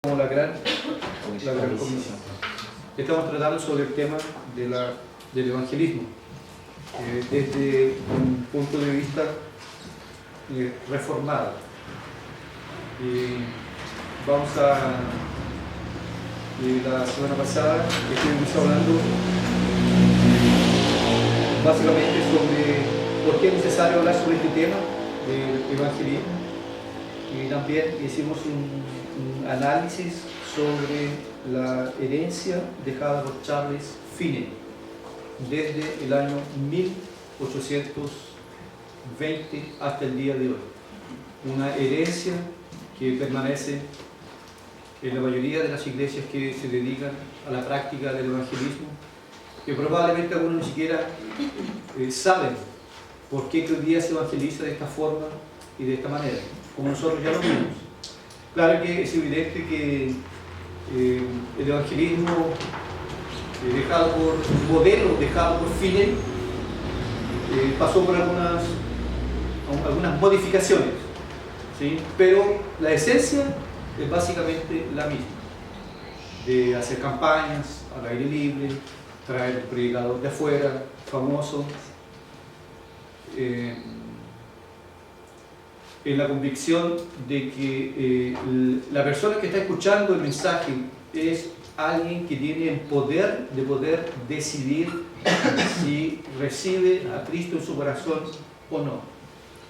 como la gran comisión. Estamos tratando sobre el tema del evangelismo desde un punto de vista reformado. Vamos la semana pasada estuvimos hablando básicamente sobre por qué es necesario hablar sobre este tema del evangelismo, y también hicimos un análisis sobre la herencia dejada por Charles Finney desde el año 1820 hasta el día de hoy. Una herencia que permanece en la mayoría de las iglesias que se dedican a la práctica del evangelismo, que probablemente algunos ni siquiera saben por qué que hoy día se evangeliza de esta forma y de esta manera, como nosotros ya lo vimos. Claro que es evidente que el evangelismo modelo dejado por Finney pasó por algunas modificaciones, ¿sí? Pero la esencia es básicamente la misma, de hacer campañas al aire libre, traer un predicador de afuera, famoso, en la convicción de que la persona que está escuchando el mensaje es alguien que tiene el poder de poder decidir si recibe a Cristo en su corazón o no.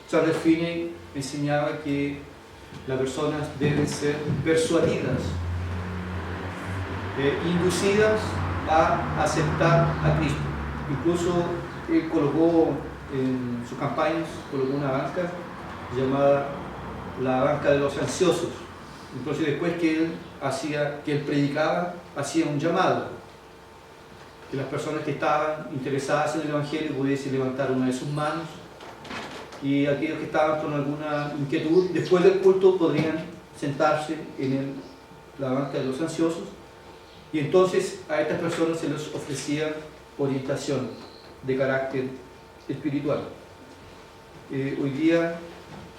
Charles Finney enseñaba que las personas deben ser persuadidas, inducidas a aceptar a Cristo. Incluso él colocó en sus campañas una banca llamada la banca de los ansiosos. Entonces, después que él predicaba, hacía un llamado que las personas que estaban interesadas en el evangelio pudiesen levantar una de sus manos, y aquellos que estaban con alguna inquietud después del culto podrían sentarse en la banca de los ansiosos, y entonces a estas personas se les ofrecía orientación de carácter espiritual. Hoy día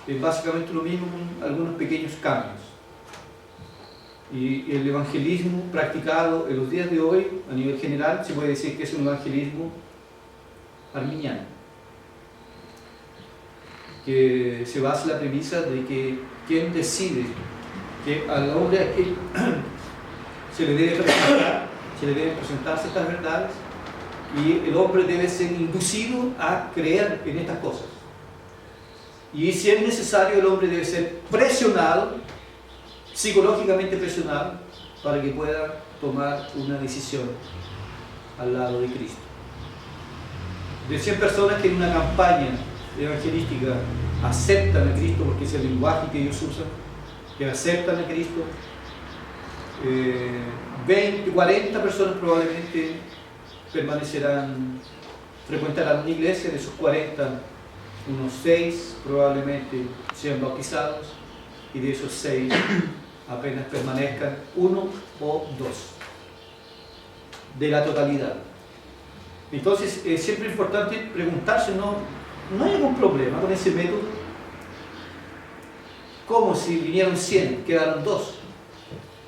es básicamente lo mismo con algunos pequeños cambios, y el evangelismo practicado en los días de hoy a nivel general se puede decir que es un evangelismo arminiano, que se basa en la premisa de que quien decide que al hombre a quien se le deben presentarse estas verdades, y el hombre debe ser inducido a creer en estas cosas, y si es necesario el hombre debe ser presionado, psicológicamente presionado, para que pueda tomar una decisión al lado de Cristo. De 100 personas que en una campaña evangelística aceptan a Cristo, porque es el lenguaje que ellos usan, que aceptan a Cristo, 20, 40 personas probablemente frecuentarán una iglesia. De esos 40, unos 6 probablemente sean bautizados, y de esos 6 apenas permanezcan 1 o 2 de la totalidad. Entonces es siempre importante preguntarse, ¿no hay ningún problema con ese método? ¿Cómo si vinieron 100, quedaron 2?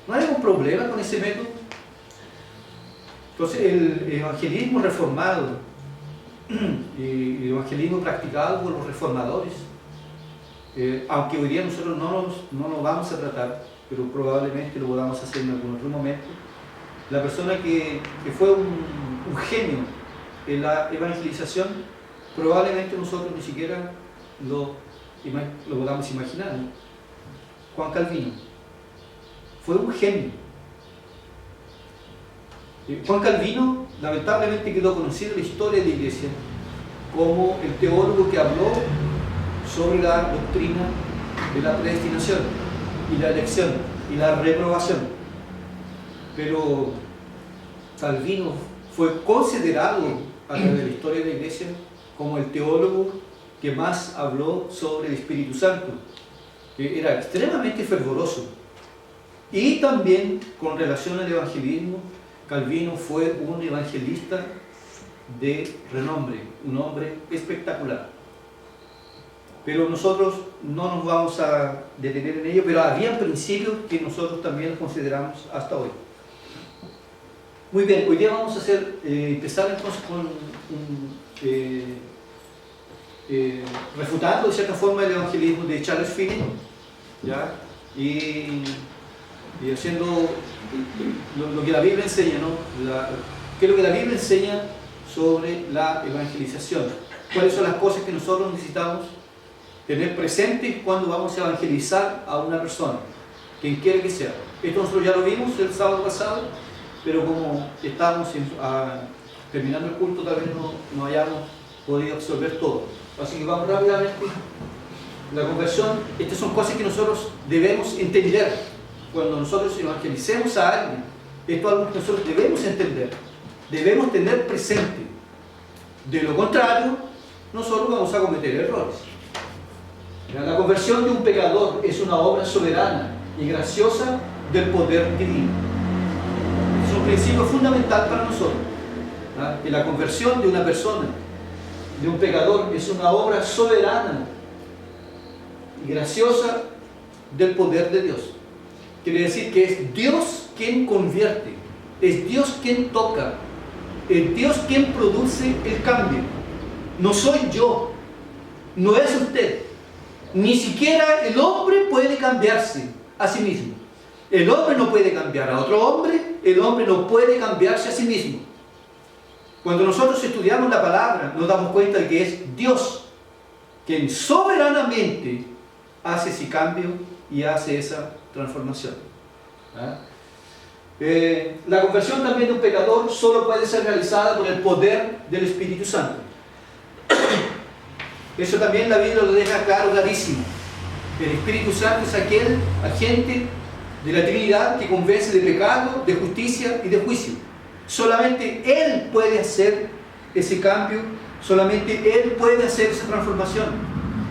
¿No hay ningún problema con ese método? Entonces el evangelismo reformado y el evangelismo practicado por los reformadores, aunque hoy día nosotros no lo vamos a tratar, pero probablemente lo podamos hacer en algún otro momento, la persona que fue un genio en la evangelización, probablemente nosotros ni siquiera lo podamos imaginar, ¿no? Juan Calvino fue un genio. Juan Calvino lamentablemente quedó conocido en la historia de la Iglesia como el teólogo que habló sobre la doctrina de la predestinación y la elección y la reprobación. Pero Calvino fue considerado a través de la historia de la Iglesia como el teólogo que más habló sobre el Espíritu Santo, que era extremadamente fervoroso. Y también con relación al evangelismo, Calvino fue un evangelista de renombre, un hombre espectacular. pero nosotros no nos vamos a detener en ello, pero había principios que nosotros también consideramos hasta hoy. Muy bien, hoy día vamos a empezar entonces con refutando de cierta forma el evangelismo de Charles Finney, ¿ya? Y haciendo lo que la Biblia enseña, ¿no? ¿Qué es lo que la Biblia enseña sobre la evangelización? ¿Cuáles son las cosas que nosotros necesitamos tener presentes cuando vamos a evangelizar a una persona, quien quiera que sea? Esto nosotros ya lo vimos el sábado pasado, pero como estamos terminando el culto, tal vez no hayamos podido absorber todo. Así que vamos rápidamente. La conversión, estas son cosas que nosotros debemos entender cuando nosotros evangelicemos a alguien. Esto es algo que nosotros debemos entender, debemos tener presente. De lo contrario, nosotros vamos a cometer errores. La conversión de un pecador es una obra soberana y graciosa del poder divino. Es un principio fundamental para nosotros. Que la conversión de una persona, de un pecador, es una obra soberana y graciosa del poder de Dios. Quiere decir que es Dios quien convierte, es Dios quien toca, es Dios quien produce el cambio. No soy yo, no es usted. Ni siquiera el hombre puede cambiarse a sí mismo. El hombre no puede cambiar a otro hombre, el hombre no puede cambiarse a sí mismo. Cuando nosotros estudiamos la palabra, nos damos cuenta de que es Dios quien soberanamente hace ese cambio y hace esa transformación. La conversión también de un pecador solo puede ser realizada por el poder del Espíritu Santo. Eso también la Biblia lo deja claro, clarísimo. El Espíritu Santo es aquel agente de la Trinidad que convence de pecado, de justicia y de juicio. Solamente Él puede hacer ese cambio, solamente Él puede hacer esa transformación.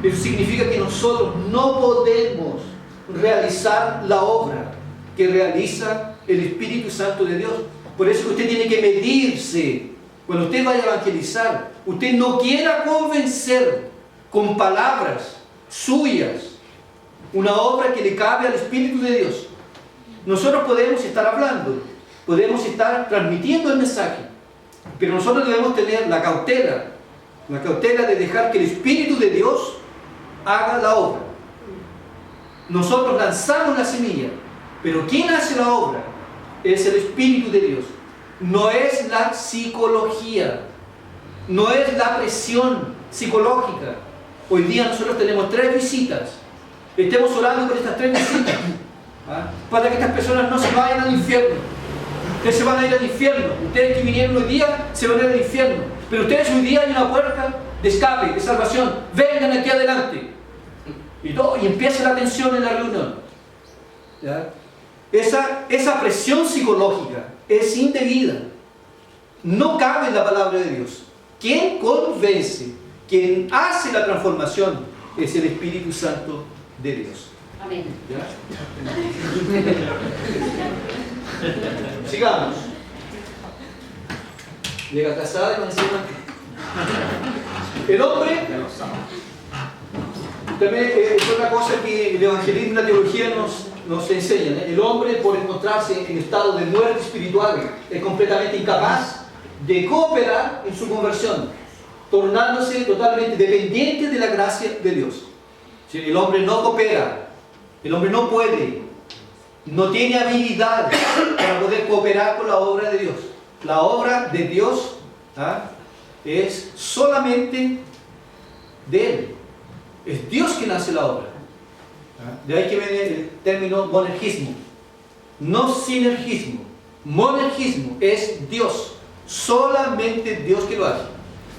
Eso significa que nosotros no podemos realizar la obra que realiza el Espíritu Santo de Dios. Por eso usted tiene que medirse. Cuando usted vaya a evangelizar, usted no quiera convencer con palabras suyas una obra que le cabe al Espíritu de Dios. Nosotros podemos estar hablando, podemos estar transmitiendo el mensaje, pero nosotros debemos tener la cautela de dejar que el Espíritu de Dios haga la obra. Nosotros lanzamos la semilla, pero ¿quién hace la obra? Es el Espíritu de Dios. No es la psicología, no es la presión psicológica. Hoy día nosotros tenemos 3 visitas. Estemos orando por estas 3 visitas, para que estas personas no se vayan al infierno. Ustedes se van a ir al infierno. Ustedes que vinieron hoy día se van a ir al infierno. Pero ustedes hoy día hay una puerta de escape, de salvación. Vengan aquí adelante. Y empieza la tensión en la reunión. ¿Ya? Esa presión psicológica es indebida. No cabe en la palabra de Dios. Quien convence, quien hace la transformación, es el Espíritu Santo de Dios. Amén. ¿Ya? Sigamos. Llega casada con encima. El hombre también es otra cosa que el evangelismo y la teología nos enseñan. El hombre, por encontrarse en estado de muerte espiritual, es completamente incapaz de cooperar en su conversión, tornándose totalmente dependiente de la gracia de Dios. Si el hombre no coopera, el hombre no puede, no tiene habilidad para poder cooperar con la obra de Dios. La obra de Dios es solamente de Él. Es Dios quien hace la obra. De ahí que viene el término monergismo. No sinergismo. Monergismo es Dios. Solamente Dios que lo hace.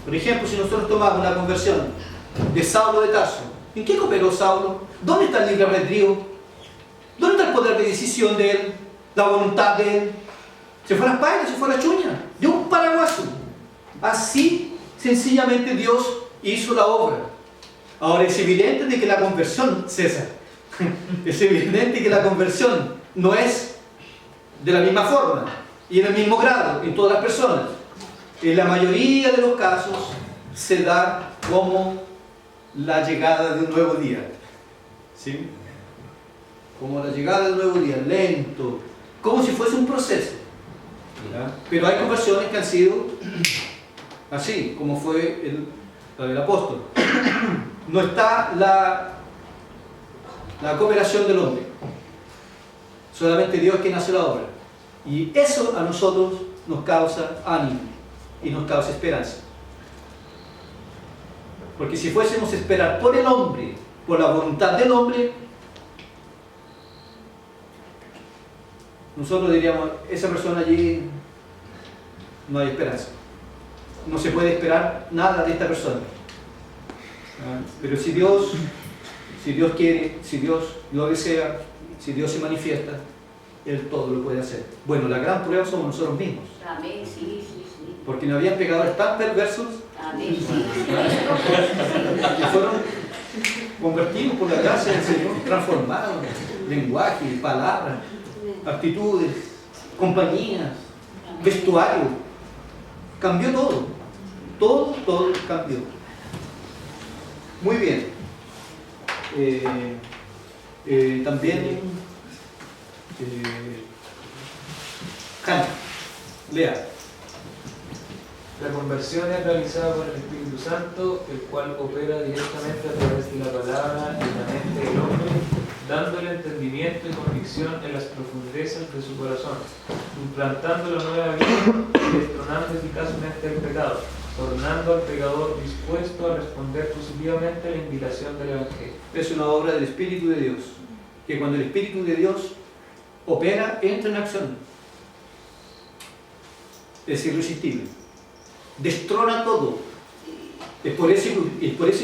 Por ejemplo, si nosotros tomamos la conversión de Saulo de Tarso, ¿en qué cooperó Saulo? ¿Dónde está el libre albedrío? ¿Dónde está el poder de decisión de él? La voluntad de él. Se fue a las pailas, se fue a la chuña, de un paraguaso. Así, sencillamente, Dios hizo la obra. Ahora, es evidente de que la conversión, César, es evidente que la conversión no es de la misma forma y en el mismo grado en todas las personas. En la mayoría de los casos se da como la llegada de un nuevo día. ¿Sí? Como la llegada del nuevo día, lento, como si fuese un proceso. ¿Ya? Pero hay conversiones que han sido así, como fue la del apóstol. No está la cooperación del hombre, solamente Dios quien hace la obra. Y eso a nosotros nos causa ánimo y nos causa esperanza. Porque si fuésemos a esperar por el hombre, por la voluntad del hombre, nosotros diríamos, esa persona allí no hay esperanza. No se puede esperar nada de esta persona. Pero si Dios quiere, si Dios lo desea, si Dios se manifiesta, Él todo lo puede hacer. Bueno, la gran prueba somos nosotros mismos. Amén, sí, sí, sí. Porque no habían pecadores tan perversos. Amén, sí. Que fueron convertidos por la gracia del Señor, transformados, lenguaje, palabras, actitudes, compañías, vestuario, cambió todo cambió. Muy bien. También Hanna, lea. La conversión es realizada por el Espíritu Santo, el cual opera directamente a través de la palabra en la mente del hombre, dándole entendimiento y convicción en las profundezas de su corazón, implantando la nueva vida y destronando eficazmente el pecado, tornando al pecador dispuesto a responder positivamente a la invitación del Evangelio. Es una obra del Espíritu de Dios, que cuando el Espíritu de Dios opera, entra en acción. Es irresistible. Destrona todo. Es por eso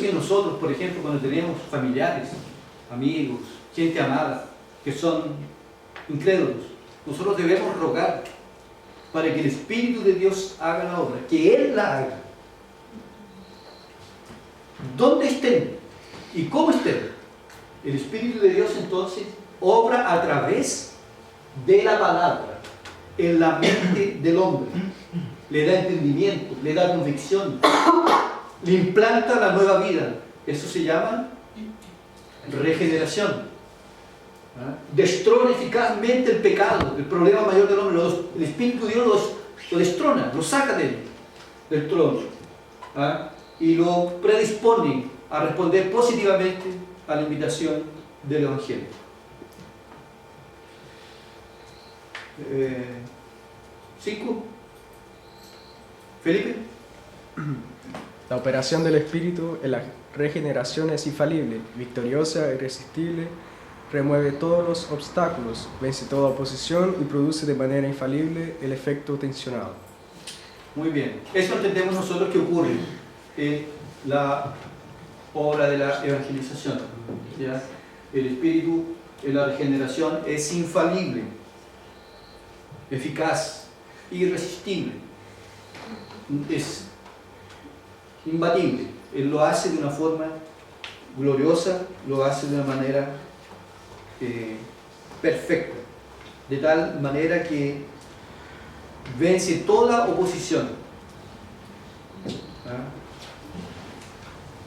que nosotros, por ejemplo, cuando tenemos familiares, amigos, gente amada, que son incrédulos, nosotros debemos rogar para que el Espíritu de Dios haga la obra, que Él la haga. ¿Dónde estén? ¿Y cómo estén? El Espíritu de Dios entonces obra a través de la palabra, en la mente del hombre. Le da entendimiento, le da convicción, le implanta la nueva vida. Eso se llama regeneración. Destrona eficazmente el pecado, el problema mayor del hombre. El Espíritu de Dios lo destrona, lo saca del trono y lo predispone a responder positivamente a la invitación del Evangelio. ¿5? ¿Felipe? La operación del Espíritu en la regeneración es infalible, victoriosa, irresistible, remueve todos los obstáculos, vence toda oposición y produce de manera infalible el efecto tensionado. Muy bien. Eso entendemos nosotros que ocurre en la obra de la evangelización. ¿Ya? El Espíritu en la regeneración es infalible, eficaz, irresistible, es imbatible. Él lo hace de una forma gloriosa, lo hace de una manera perfecta, de tal manera que vence toda oposición.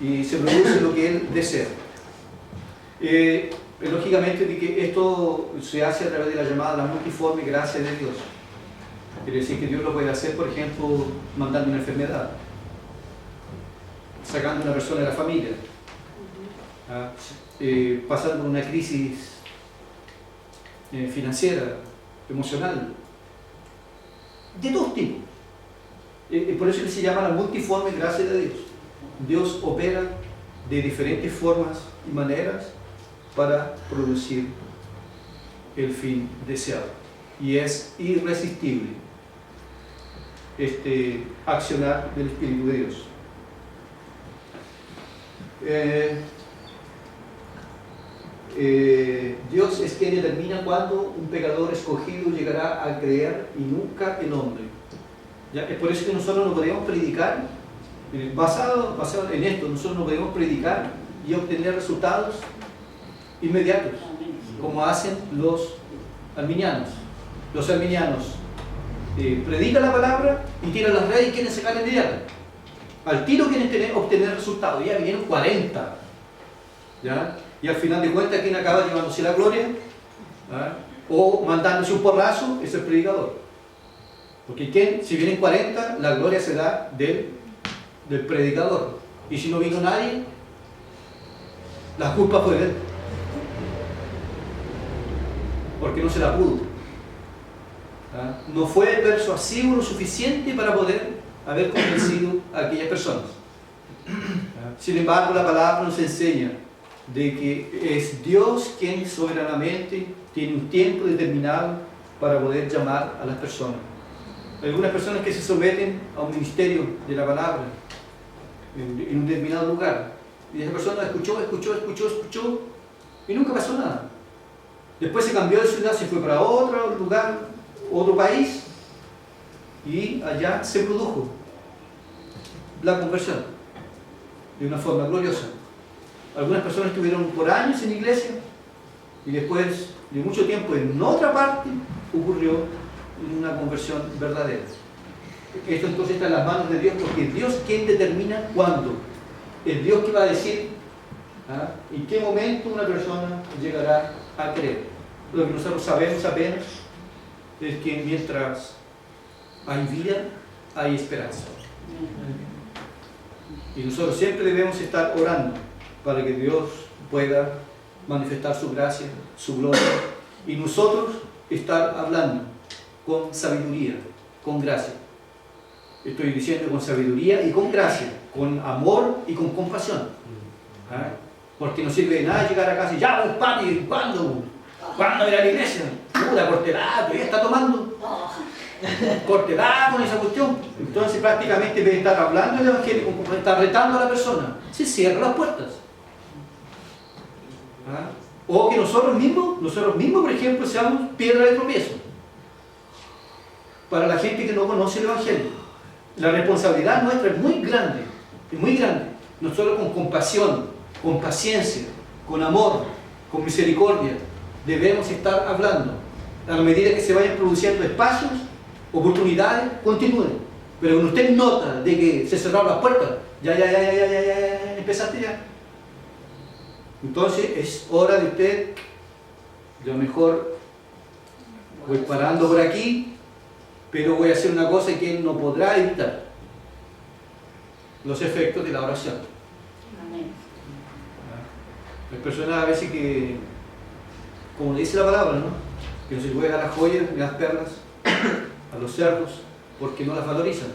Y se produce lo que Él desea. Lógicamente que esto se hace a través de la llamada la multiforme gracia de Dios. Quiere decir que Dios lo puede hacer, por ejemplo, mandando una enfermedad, sacando a una persona de la familia, pasando una crisis financiera, emocional, de todos tipos. Por eso que se llama la multiforme gracia de Dios. Dios opera de diferentes formas y maneras para producir el fin deseado. Y es irresistible este accionar del Espíritu de Dios. Dios es quien determina cuándo un pecador escogido llegará a creer y nunca el hombre. ¿Ya? Es por eso que nosotros no podemos predicar, basado en esto, nosotros no podemos predicar y obtener resultados inmediatos, como hacen los arminianos. Los arminianos predican la palabra y tiran las redes y quieren sacar inmediata. Al tiro quieren obtener resultados, ya vinieron 40. ¿Ya? Y al final de cuentas, ¿quién acaba llevándose la gloria? ¿Ah? O mandándose un porrazo, es el predicador. Porque si vienen 40, la gloria se da del predicador. Y si no vino nadie, la culpa fue de él. Porque no se la pudo. ¿Ah? No fue persuasivo lo suficiente para poder haber convencido a aquellas personas. ¿Ah? Sin embargo, la palabra nos enseña de que es Dios quien soberanamente tiene un tiempo determinado para poder llamar a las personas. Hay algunas personas que se someten a un ministerio de la palabra en un determinado lugar, y esa persona escuchó y nunca pasó nada. Después se cambió de ciudad, se fue para otro lugar, otro país, y allá se produjo la conversión de una forma gloriosa. Algunas personas estuvieron por años en iglesia y después de mucho tiempo en otra parte ocurrió una conversión verdadera. Esto entonces está en las manos de Dios, porque es Dios quien determina cuándo. Es Dios que va a decir en qué momento una persona llegará a creer. Lo que nosotros sabemos apenas es que mientras hay vida, hay esperanza. Y nosotros siempre debemos estar orando para que Dios pueda manifestar su gracia, su gloria, y nosotros estar hablando con sabiduría, con gracia. Estoy diciendo con sabiduría y con gracia, con amor y con compasión. Porque no sirve de nada llegar a casa y ya, compadre, ¿cuándo ir a la iglesia? Pura cortelato, ya está tomando cortelato con esa cuestión. Entonces prácticamente en vez de estar hablando del evangelio, está retando a la persona, se cierran las puertas. O que nosotros mismos, por ejemplo, seamos piedra de tropiezo para la gente que no conoce el evangelio. La responsabilidad nuestra es muy grande, Nosotros con compasión, con paciencia, con amor, con misericordia, debemos estar hablando. A la medida que se vayan produciendo espacios, oportunidades, continúen. Pero cuando usted nota de que se cerraron las puertas, ya, empezaste ya. Entonces es hora de usted, yo mejor voy parando por aquí, pero voy a hacer una cosa que no podrá evitar: los efectos de la oración. Amén. Hay personas a veces que, como dice la palabra, ¿no?, que no se juega las joyas ni las perlas a los cerdos porque no las valorizan.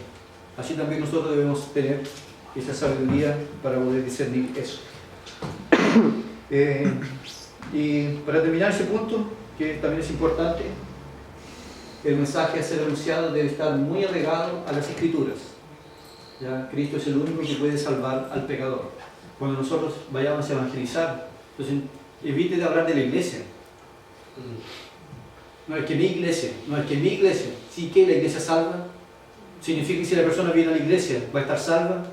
Así también nosotros debemos tener esa sabiduría para poder discernir eso. Y para terminar ese punto, que también es importante, el mensaje a ser anunciado debe estar muy arraigado a las Escrituras. ¿Ya? Cristo es el único que puede salvar al pecador. Cuando nosotros vayamos a evangelizar, entonces evite de hablar de la iglesia. No es que mi iglesia, sí, que la iglesia salva. Significa que si la persona viene a la iglesia va a estar salva.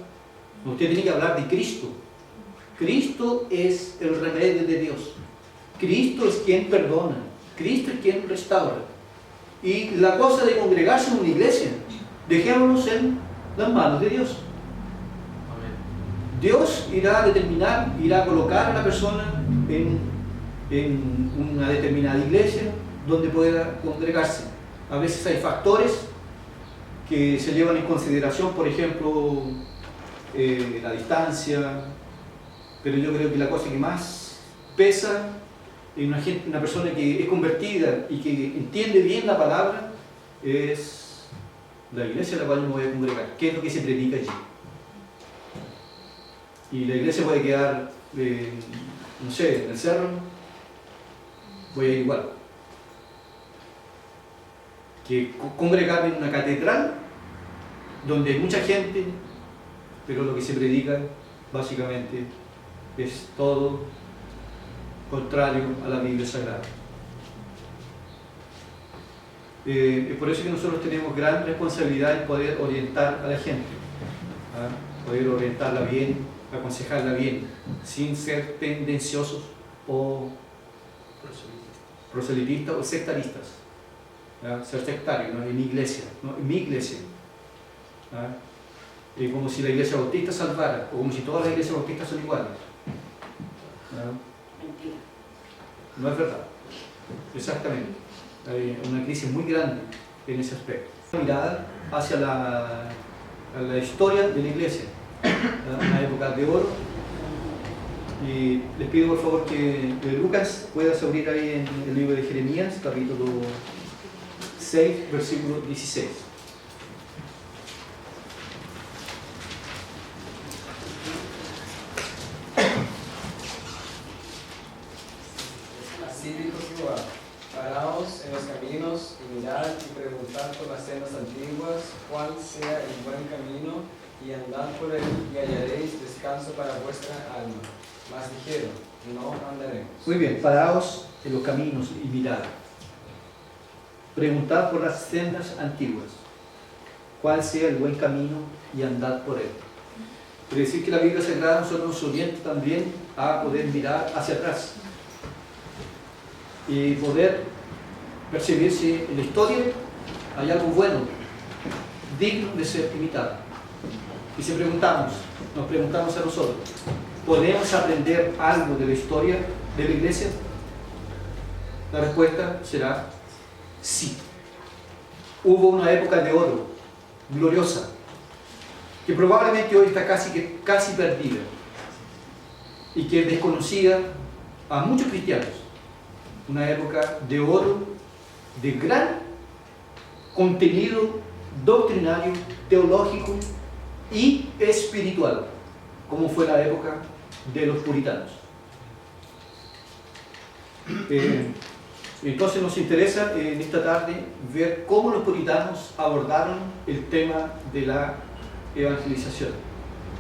Usted tiene que hablar de Cristo. Cristo es el remedio de Dios. Cristo es quien perdona. Cristo es quien restaura. Y la cosa de congregarse en una iglesia, dejémonos en las manos de Dios. Dios irá a determinar, irá a colocar a la persona en una determinada iglesia donde pueda congregarse. A veces hay factores que se llevan en consideración, por ejemplo, la distancia, pero yo creo que la cosa que más pesa en una persona que es convertida y que entiende bien la palabra es la iglesia a la cual yo me voy a congregar. ¿Qué es lo que se predica allí? Y la iglesia puede quedar, no sé, en el cerro, voy a ir igual. Que congregarme en una catedral donde hay mucha gente, pero lo que se predica básicamente es todo contrario a la Biblia Sagrada. Es por eso que nosotros tenemos gran responsabilidad en poder orientar a la gente, poder orientarla bien, aconsejarla bien, sin ser tendenciosos o proselitistas o sectaristas. Ser sectario, ¿no? En mi iglesia, como si la iglesia bautista salvara, o como si todas las iglesias bautistas son iguales. ¿No? Mentira. No es verdad. Exactamente. Hay una crisis muy grande en ese aspecto. Una mirada hacia a la historia de la iglesia, ¿no? Una época de oro. Y les pido por favor que Lucas puedas abrir ahí en el libro de Jeremías, capítulo 6, versículo 16. Así dijo Jehová: paraos en los caminos y mirad y preguntad por las sendas antiguas cuál sea el buen camino, y andad por él y hallaréis descanso para vuestra alma. Mas dijeron: no andaremos. Muy bien, paraos en los caminos y mirad. Preguntad por las sendas antiguas, cuál sea el buen camino, y andad por él. Quiere decir que la Biblia Sagrada nosotros nos orienta también a poder mirar hacia atrás y poder percibir si en la historia hay algo bueno, digno de ser imitado. Y si nos preguntamos a nosotros, ¿podemos aprender algo de la historia de la iglesia? La respuesta será sí. Hubo una época de oro, gloriosa, que probablemente hoy está casi perdida y que es desconocida a muchos cristianos. Una época de oro, de gran contenido doctrinario, teológico y espiritual, como fue la época de los puritanos. Entonces nos interesa en esta tarde ver cómo los puritanos abordaron el tema de la evangelización.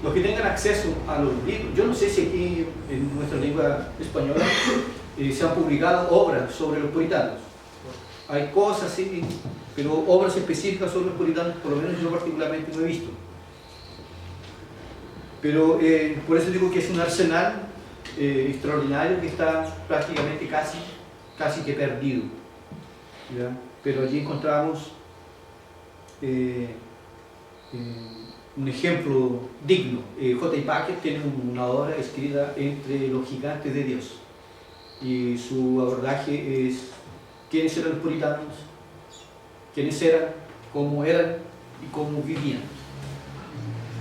Los que tengan acceso a los libros, yo no sé si aquí en nuestra lengua española se han publicado obras sobre los puritanos. Hay cosas, sí, pero obras específicas sobre los puritanos, por lo menos yo particularmente no he visto. Pero por eso digo que es un arsenal extraordinario que está prácticamente casi que perdido, ¿ya? Pero allí encontramos un ejemplo digno. J. Packer tiene una obra escrita entre los gigantes de Dios, y su abordaje es quiénes eran los puritanos, quiénes eran y cómo vivían.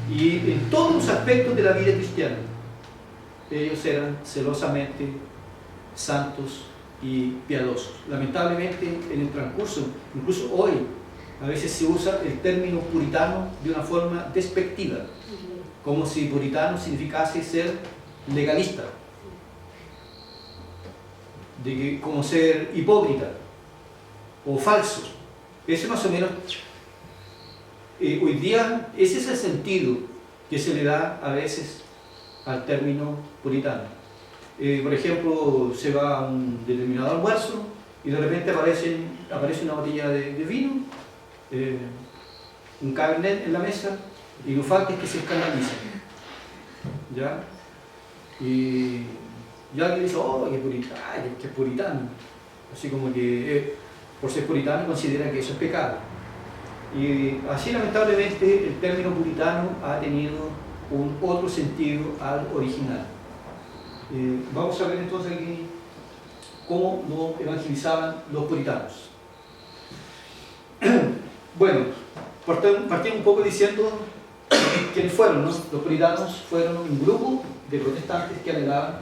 Y en todos los aspectos de la vida cristiana, ellos eran celosamente santos y piadosos. Lamentablemente, en el transcurso, incluso hoy, a veces se usa el término puritano de una forma despectiva, como si puritano significase ser legalista, como ser hipócrita o falso. Ese más o menos, hoy día, ese es el sentido que se le da a veces al término puritano. Por ejemplo, se va a un determinado almuerzo y de repente aparece una botella de vino, un cabernet en la mesa, y no falta es que se escandalizan, ¿ya? Y alguien dice: oh, qué puritano, así como que por ser puritano considera que eso es pecado. Y así, lamentablemente, el término puritano ha tenido un otro sentido al original. Vamos a ver entonces aquí cómo no evangelizaban los puritanos. Bueno, partimos un poco diciendo quiénes fueron, ¿no? Los puritanos fueron un grupo de protestantes que anhelaban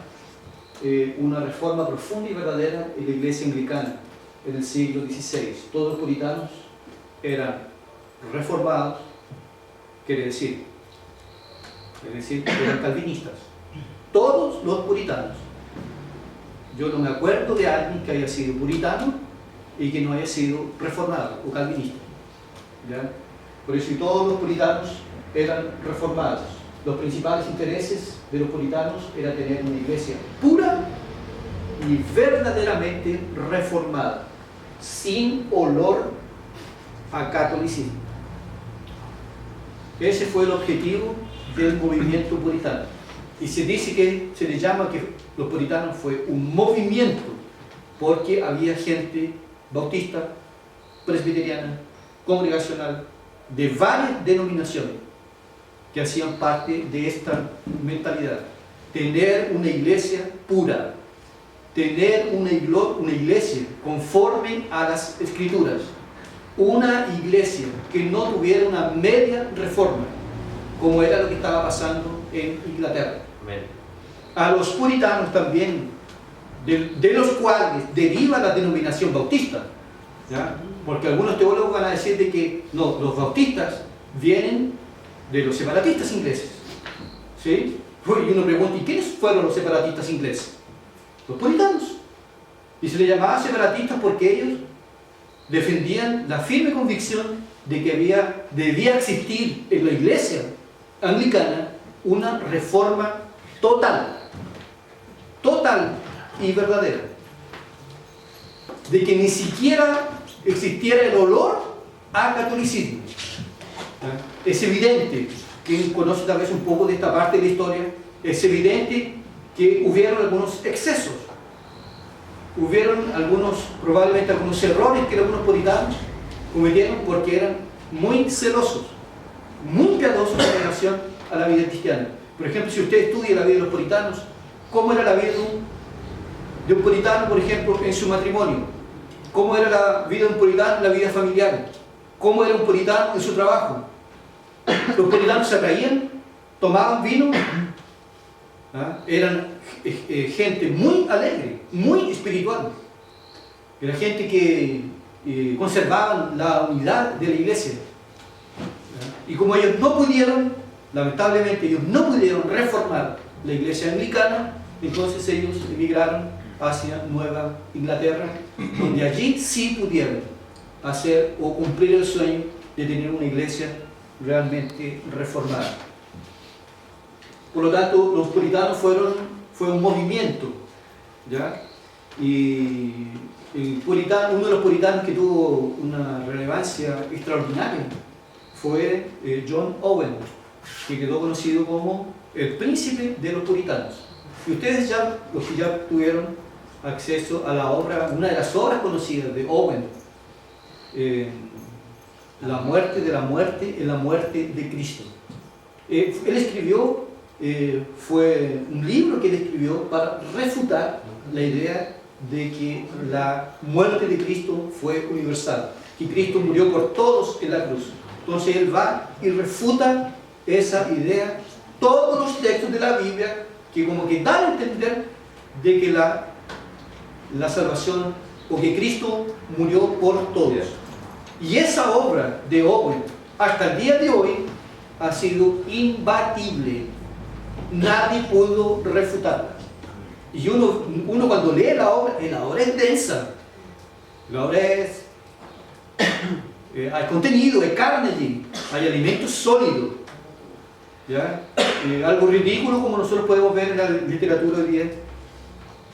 una reforma profunda y verdadera en la iglesia anglicana en el siglo XVI. Todos los puritanos eran reformados, quiere decir eran calvinistas. Todos los puritanos. Yo no me acuerdo de alguien que haya sido puritano y que no haya sido reformado o calvinista, ¿ya? Por eso todos los puritanos eran reformados. Los principales intereses de los puritanos era tener una iglesia pura y verdaderamente reformada, sin olor a catolicismo. Ese fue el objetivo del movimiento puritano. Y se dice que se le llama que los puritanos fue un movimiento porque había gente bautista, presbiteriana, congregacional, de varias denominaciones, que hacían parte de esta mentalidad. Tener una iglesia pura, tener una iglesia conforme a las Escrituras, una iglesia que no tuviera una media reforma, como era lo que estaba pasando en Inglaterra. A los puritanos también, de los cuales deriva la denominación bautista, ¿ya? Porque algunos teólogos van a decir de que no, los bautistas vienen de los separatistas ingleses, ¿sí? Y uno pregunta, ¿y quiénes fueron los separatistas ingleses? Los puritanos. Y se les llamaba separatistas porque ellos defendían la firme convicción de que debía existir en la iglesia anglicana una reforma total y verdadera, de que ni siquiera existiera el olor a catolicismo. Es evidente, quien conoce tal vez un poco de esta parte de la historia, es evidente que hubieron algunos excesos, probablemente algunos errores que algunos puritanos cometieron porque eran muy celosos, muy piadosos en relación a la vida cristiana. Por ejemplo, si usted estudia la vida de los puritanos, ¿cómo era la vida de un puritano, por ejemplo, en su matrimonio? ¿Cómo era la vida de un puritano en la vida familiar? ¿Cómo era un puritano en su trabajo? Los puritanos se atraían, tomaban vino, eran gente muy alegre, muy espiritual. Era gente que conservaban la unidad de la iglesia. Y como ellos no pudieron, lamentablemente ellos no pudieron reformar la iglesia anglicana, entonces ellos emigraron hacia Nueva Inglaterra, donde allí sí pudieron hacer o cumplir el sueño de tener una iglesia realmente reformada. Por lo tanto, los puritanos fue un movimiento, ¿ya? Y uno de los puritanos que tuvo una relevancia extraordinaria fue John Owen, que quedó conocido como el príncipe de los puritanos. Y ustedes los que ya tuvieron acceso a la obra, una de las obras conocidas de Owen, La muerte de la muerte en la muerte de Cristo. Él escribió, fue un libro que él escribió para refutar la idea de que la muerte de Cristo fue universal, que Cristo murió por todos en la cruz. Entonces él va y refuta esa idea, todos los textos de la Biblia que como que dan a entender de que la salvación, o que Cristo murió por todos. Y esa obra de Owen, hasta el día de hoy, ha sido imbatible. Nadie pudo refutarla. Y uno cuando lee la obra es densa. La obra es... hay contenido, hay carne allí, hay alimento sólido. ¿Ya? Algo ridículo como nosotros podemos ver en la literatura hoy día,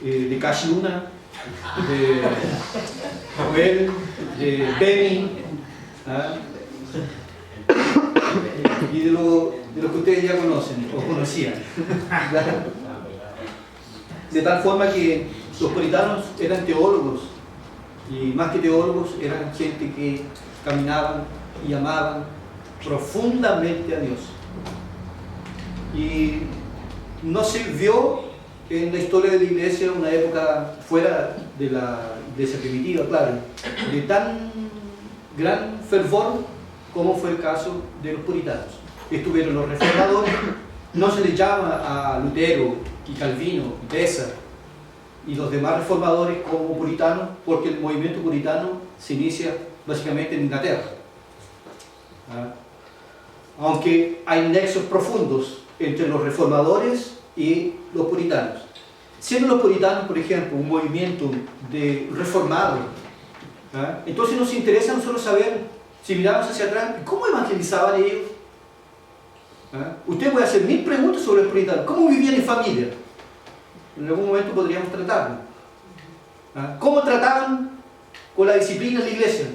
de Cash Luna, de Joel, de Benny, y de lo que ustedes ya conocen o conocían. De tal forma que los puritanos eran teólogos, y más que teólogos eran gente que caminaban y amaban profundamente a Dios. Y no se vio en la historia de la iglesia una época fuera de la iglesia primitiva, claro, de tan gran fervor como fue el caso de los puritanos. Estuvieron los reformadores, no se les llama a Lutero y Calvino y Beza y los demás reformadores como puritanos, porque el movimiento puritano se inicia básicamente en Inglaterra. Aunque hay nexos profundos entre los reformadores y los puritanos. Siendo los puritanos, por ejemplo, un movimiento de reformados, entonces nos interesa a nosotros saber, si miramos hacia atrás, ¿cómo evangelizaban ellos? Usted puede hacer 1000 preguntas sobre los puritanos. ¿Cómo vivían en familia? En algún momento podríamos tratarlo. ¿Cómo trataban con la disciplina en la iglesia?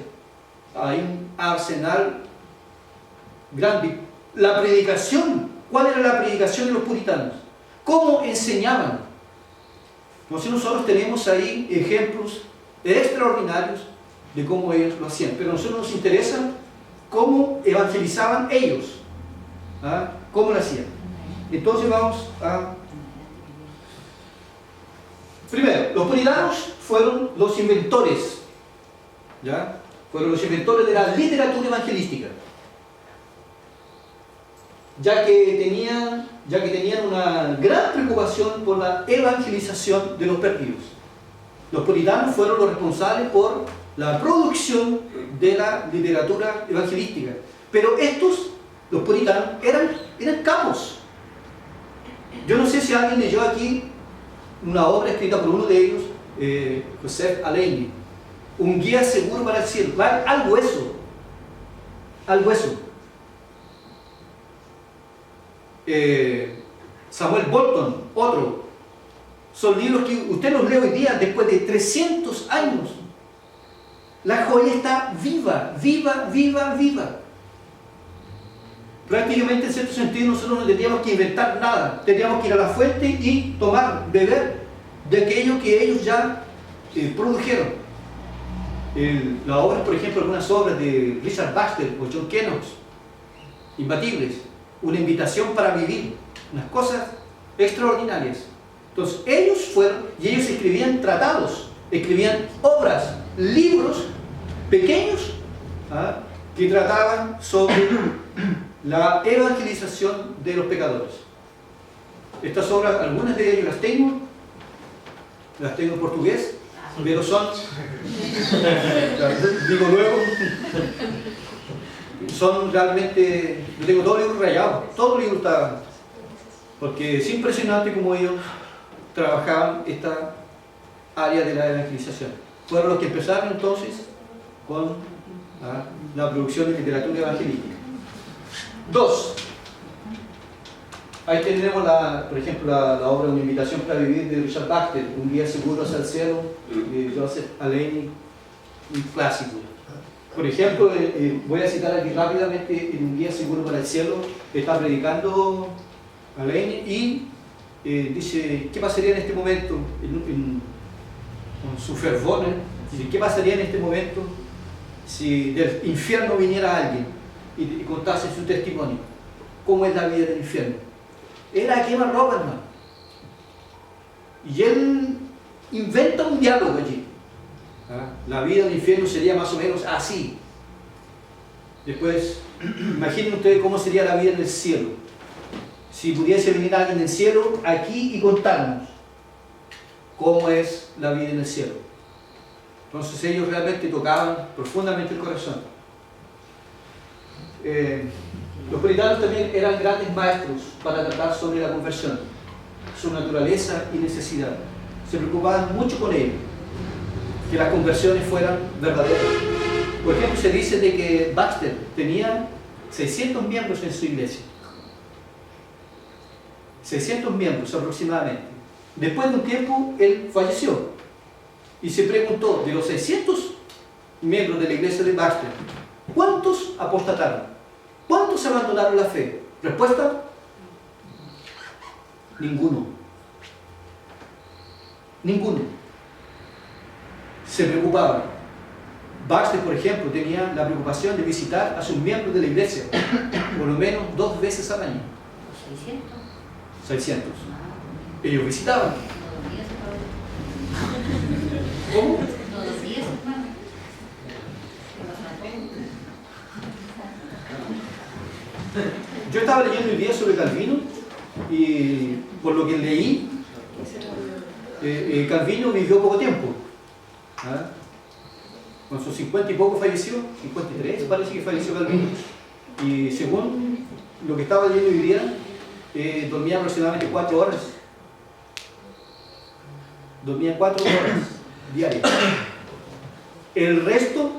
Hay un arsenal grande. La predicación, ¿cuál era la predicación de los puritanos? ¿Cómo enseñaban? Entonces nosotros tenemos ahí ejemplos extraordinarios de cómo ellos lo hacían, pero a nosotros nos interesa cómo evangelizaban ellos, ¿Cómo lo hacían? Entonces vamos a... Primero, los puritanos fueron los inventores, ¿ya? Fueron los inventores de la literatura evangelística, ya que tenían una gran preocupación por la evangelización de los perdidos. Los puritanos fueron los responsables por la producción de la literatura evangelística, pero estos, los puritanos, eran capos. Yo no sé si alguien leyó aquí una obra escrita por uno de ellos, Joseph Alleine, Un guía seguro para el cielo. Algo eso. Samuel Bolton, otro. Son libros que usted los lee hoy día después de 300 años. La joya está viva. Prácticamente, en cierto sentido, nosotros no tendríamos que inventar nada. Tendríamos que ir a la fuente y beber de aquello que ellos ya produjeron. Las obras, por ejemplo, algunas obras de Richard Baxter o John Knox, imbatibles, una invitación para vivir, unas cosas extraordinarias. Entonces, ellos escribían tratados, escribían obras, libros pequeños, que trataban sobre la evangelización de los pecadores. Estas obras, algunas de ellas las tengo en portugués, pero son, digo luego, son realmente, yo tengo todo el libro rayado, todo el libro está, porque es impresionante cómo ellos trabajaban esta área de la evangelización. Fueron los que empezaron entonces con la producción de literatura evangelística. 2. Ahí tenemos, por ejemplo, la obra Una invitación para vivir de Richard Baxter, Un guía seguro hacia el cielo de Joseph Alleine, un clásico. Por ejemplo, voy a citar aquí rápidamente en Un guía seguro para el cielo, está predicando Alleine y dice, ¿qué pasaría en este momento? Con su fervor, dice, ¿qué pasaría en este momento si del infierno viniera alguien y contase su testimonio? ¿Cómo es la vida del infierno? Era quemarropa, hermano. Y él inventa un diálogo allí. La vida del infierno sería más o menos así. Después, imaginen ustedes cómo sería la vida en el cielo. Si pudiese venir alguien del cielo aquí y contarnos cómo es la vida en el cielo. Entonces ellos realmente tocaban profundamente el corazón. Los puritanos también eran grandes maestros para tratar sobre la conversión, su naturaleza y necesidad. Se preocupaban mucho con ello, que las conversiones fueran verdaderas. Por ejemplo, se dice de que Baxter tenía 600 miembros en su iglesia. 600 miembros aproximadamente. Después de un tiempo, él falleció. Y se preguntó, de los 600 miembros de la iglesia de Baxter, ¿cuántos apostataron? ¿Cuántos abandonaron la fe? Respuesta: ninguno. Ninguno. Se preocupaban. Baxter, por ejemplo, tenía la preocupación de visitar a sus miembros de la iglesia por lo menos 2 veces al año. 600. Ellos visitaban. ¿Cómo? Todos los días, hermano. Yo estaba leyendo hoy día sobre Calvino y por lo que leí, Calvino vivió poco tiempo. Con sus 50 y poco falleció, 53 parece que falleció Calvino. Y según lo que estaba leyendo hoy día, dormía aproximadamente 4 horas. Dormía 4 horas diarias. El resto,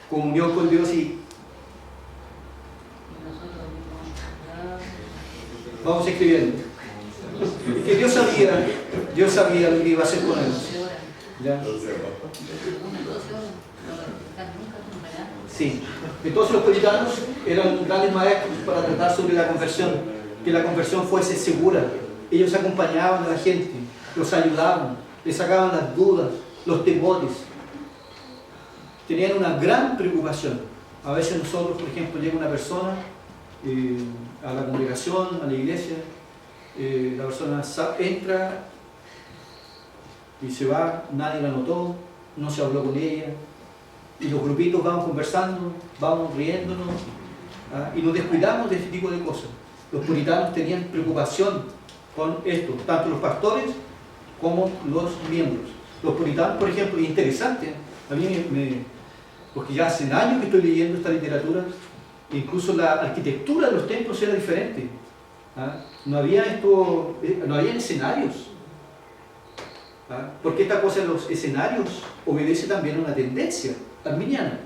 comunión con Dios y vamos escribiendo. Que Dios sabía lo que iba a hacer con él. ¿Ya? Sí. Entonces los puritanos eran grandes maestros para tratar sobre la conversión, que la conversión fuese segura. Ellos acompañaban a la gente, los ayudaban, les sacaban las dudas, los temores. Tenían una gran preocupación A veces nosotros, por ejemplo, llega una persona a la congregación, a la iglesia, la persona entra y se va, nadie la notó, no se habló con ella, y los grupitos vamos conversando, vamos riéndonos, y nos descuidamos de este tipo de cosas. Los puritanos tenían preocupación con esto, tanto los pastores como los miembros. Los puritanos, por ejemplo, es interesante, a mí porque ya hace años que estoy leyendo esta literatura, incluso la arquitectura de los templos era diferente. No había escenarios. Porque esta cosa de los escenarios obedece también a una tendencia arminiana,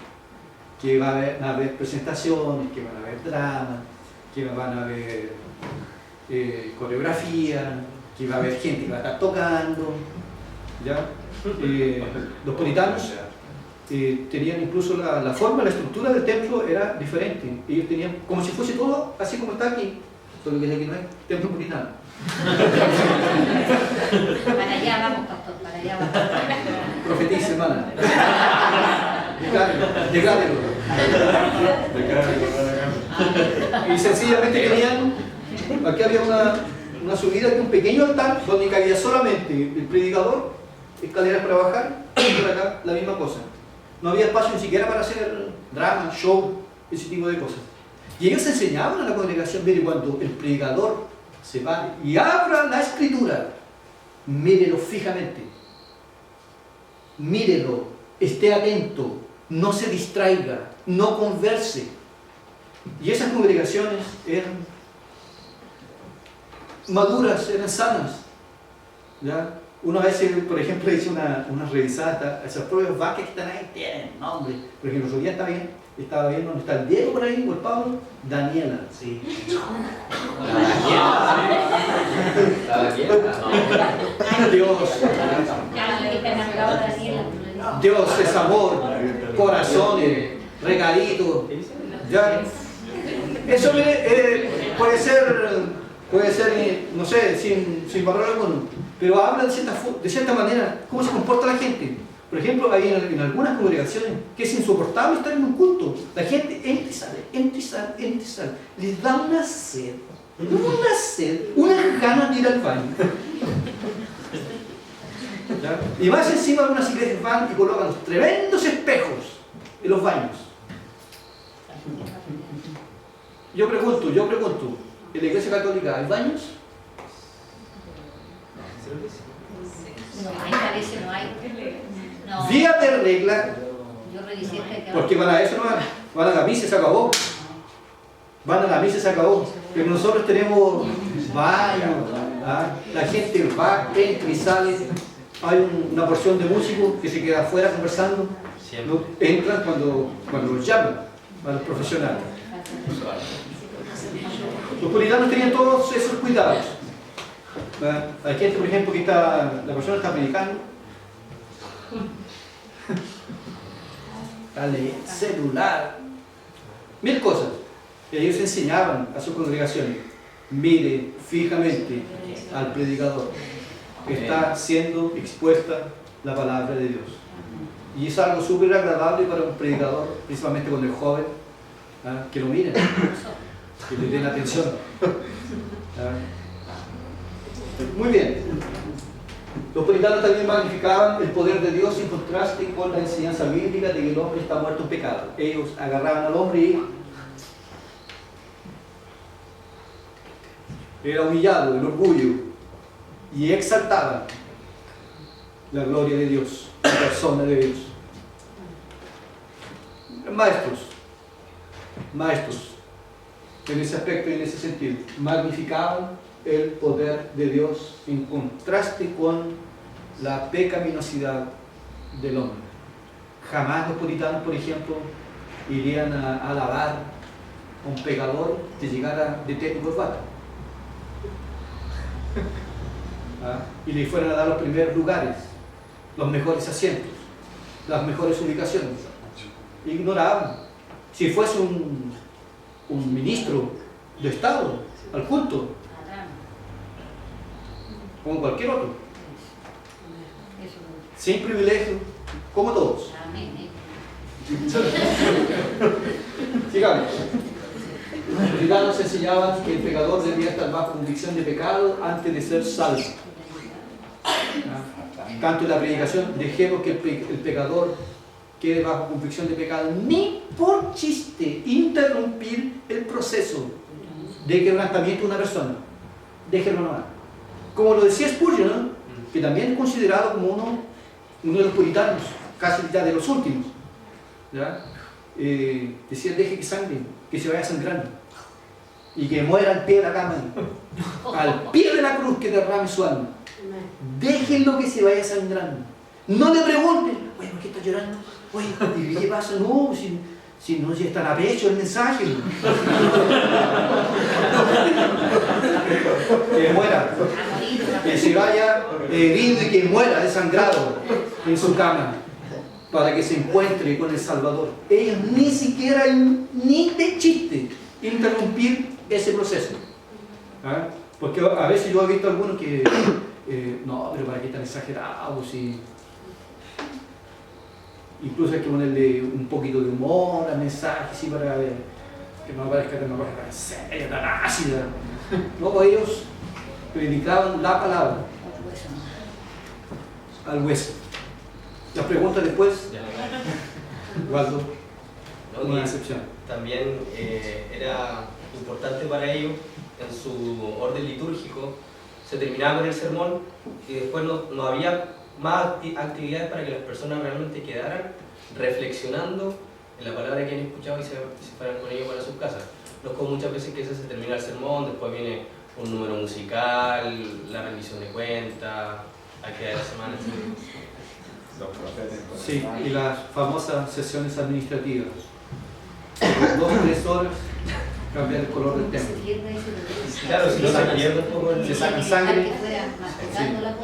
que van a haber presentaciones, que van a haber dramas, que van a haber coreografía, que va a haber gente que va a estar tocando, ¿ya? Los puritanos tenían incluso la forma, la estructura del templo era diferente. Ellos tenían como si fuese todo así como está aquí, solo que aquí no hay templo puritano. Para allá vamos, pastor, para allá vamos. Profetice, hermana. Declárelo. Y sencillamente tenían, aquí había una subida de un pequeño altar donde cabía solamente el predicador, escaleras para bajar, y por acá la misma cosa. No había espacio ni siquiera para hacer drama, show, ese tipo de cosas. Y ellos enseñaban a la congregación, mire, cuando el predicador se va y abra la escritura, mírelo fijamente, mírelo, esté atento, no se distraiga, no converse. Y esas congregaciones eran maduras, eran sanas, ¿ya? Una vez, por ejemplo, hice una revisada, esas propias vacas que están ahí tienen nombre, porque el otro día estaba viendo dónde está el Diego por ahí, o el Pablo, Daniela. Sí. Dios es amor, corazones, regalitos. ¿Ya? Eso puede ser, no sé, sin valor alguno, pero habla de cierta manera cómo se comporta la gente. Por ejemplo, hay en algunas congregaciones que es insoportable estar en un culto. La gente entra y sale, entra y sale, entra y sale. Les da una sed, unas ganas de ir al baño. ¿Ya? Y más encima algunas iglesias van y colocan los tremendos espejos en los baños. Yo pregunto, ¿en la iglesia católica hay baños? No hay, parece, no hay. No. Vía de regla, Yo revisé que porque para eso no van a la misa y se acabó. Van a la misa y se acabó. Pero nosotros tenemos baños, la gente va, entra y sale. Hay una porción de músicos que se queda afuera conversando. Entran cuando los llaman a los profesionales. Los puritanos tenían todos esos cuidados. Hay gente, por ejemplo, que la persona está predicando, dale, celular, mil cosas. Y ellos enseñaban a sus congregaciones, mire fijamente al predicador, está siendo expuesta la palabra de Dios. Y es algo súper agradable para un predicador, principalmente cuando es joven, que lo miren, que le den atención. Muy bien. Los puritanos también magnificaban el poder de Dios en contraste con la enseñanza bíblica de que el hombre está muerto en pecado. Ellos agarraban al hombre y era humillado, el orgullo, y exaltaban la gloria de Dios, la persona de Dios. Maestros, en ese aspecto y en ese sentido, magnificaban el poder de Dios en contraste con la pecaminosidad del hombre. Jamás los puritanos, por ejemplo, irían a alabar a un pecador que llegara de tenis y corbata. Y le fueran a dar los primeros lugares, los mejores asientos, las mejores ubicaciones. Ignoraban. Si fuese un ministro de Estado al culto, como cualquier otro, sin privilegio, como todos. Amén. Sigamos. Los puritanos enseñaban que el pecador debía estar bajo convicción de pecado antes de ser salvo. Tanto en la predicación, dejemos que el pecador quede bajo convicción de pecado, ni por chiste interrumpir el proceso de quebrantamiento de una persona. Déjenlo nomás. Como lo decía Spurgeon, ¿no? Que también es considerado como uno de los puritanos, casi ya de los últimos. ¿Ya? Decía, deje que sangre, que se vaya sangrando y que muera al pie de la cama, al pie de la cruz, que derrame su alma. Déjenlo que se vaya sangrando. No le pregunten, oye, ¿por qué está llorando? Oye, ¿y qué pasa? No, si no, si está a pecho el mensaje. Que muera, que se vaya herido y que muera desangrado en su cama, para que se encuentre con el Salvador. Ellos ni siquiera, ni de chiste, interrumpir ese proceso. ¿Ah? Porque a veces yo he visto algunos que, no, pero para qué tan exagerados, si... Incluso hay que ponerle un poquito de humor al mensaje, sí, para que no parezca una cosa tan seria, tan ácida. No, pues ellos predicaban la palabra al hueso. Las preguntas después, Waldo, ¿no? una excepción. También era importante para ellos, en su orden litúrgico, se terminaba con el sermón y después no había más actividades para que las personas realmente quedaran reflexionando en la palabra que han escuchado y se fueran con ello para sus casas. No es como muchas veces que se termina el sermón, después viene un número musical, la rendición de cuentas, actividad de la semana, etc. Sí, y las famosas sesiones administrativas. 2 o 3 horas, cambiar el color del templo. Claro, si no se pierde un poco el... Se sacan sangre.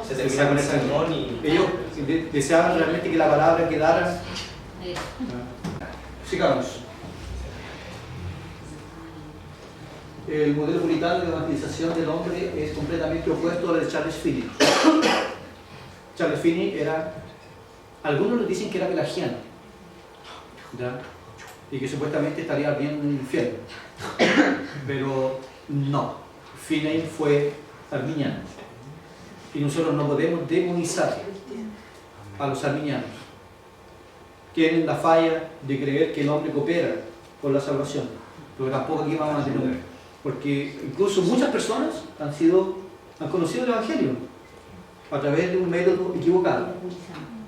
Se termina con el sermón y... Ellos deseaban realmente que la palabra quedara. Sigamos. El modelo puritano de evangelización del hombre es completamente opuesto al de Charles Finney. Charles Finney era, algunos les dicen que era pelagiano, ¿ya? Y que supuestamente estaría bien en el infierno, pero no. Finney fue arminiano y nosotros no podemos demonizar a los arminianos. Tienen la falla de creer que el hombre coopera con la salvación, pero tampoco aquí vamos a tener, porque incluso muchas personas han conocido el Evangelio a través de un método equivocado.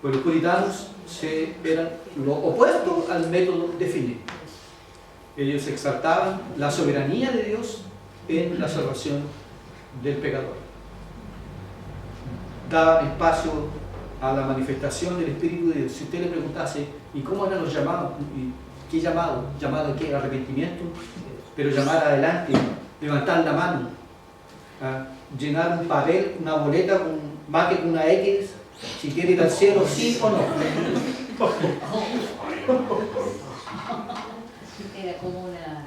Pues los puritanos eran lo opuesto al método de Finney. Ellos exaltaban la soberanía de Dios en la salvación del pecador. Daban espacio a la manifestación del Espíritu de Dios. Si usted le preguntase, ¿y cómo eran los llamados? ¿Qué llamado? ¿Llamado a qué? ¿Arrepentimiento? Pero llamar adelante, levantar la mano, llenar un papel, una boleta más que con una X, si quiere ir al cielo, sí o no. Era como una...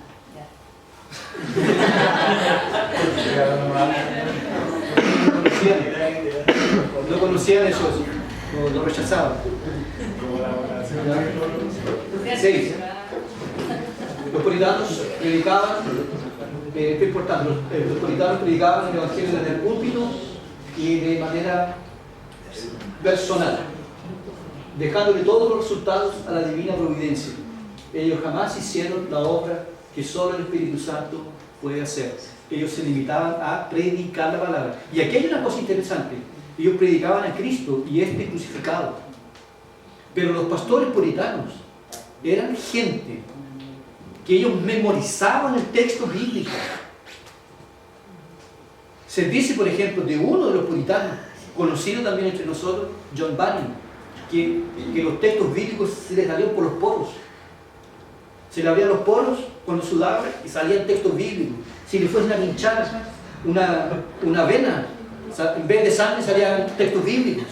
No conocían eso, lo rechazaban. 6. Los puritanos predicaban, esto es importante, los puritanos predicaban el Evangelio desde el púlpito y de manera personal, dejándole todos los resultados a la divina providencia. Ellos jamás hicieron la obra que solo el Espíritu Santo puede hacer. Ellos se limitaban a predicar la palabra. Y aquí hay una cosa interesante. Ellos predicaban a Cristo y este crucificado. Pero los pastores puritanos eran gente que ellos memorizaban el texto bíblico. Se dice, por ejemplo, de uno de los puritanos, conocido también entre nosotros, John Bunyan, que los textos bíblicos se les salían por los poros. Se le abrían los poros cuando sudaba y salían textos bíblicos. Si le fuesen a pinchar una vena, en vez de sangre salían textos bíblicos.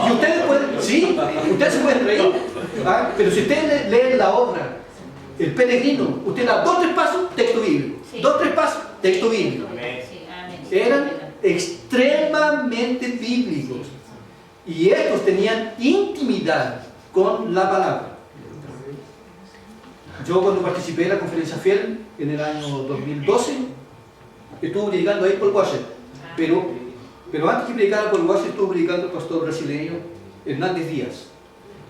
Y ustedes pueden, sí, ustedes se pueden reír, ¿ah? Pero si ustedes leen la obra El Peregrino, usted da 2 o 3 pasos, texto bíblico, Sí. 2 o 3 pasos, texto bíblico. Sí, amén. Eran extremadamente bíblicos y estos tenían intimidad con la palabra. Yo cuando participé en la conferencia Fiel en el año 2012, estuve predicando ahí por Washington, pero antes que predicara por Washington estuvo predicando el pastor brasileño Hernández Díaz.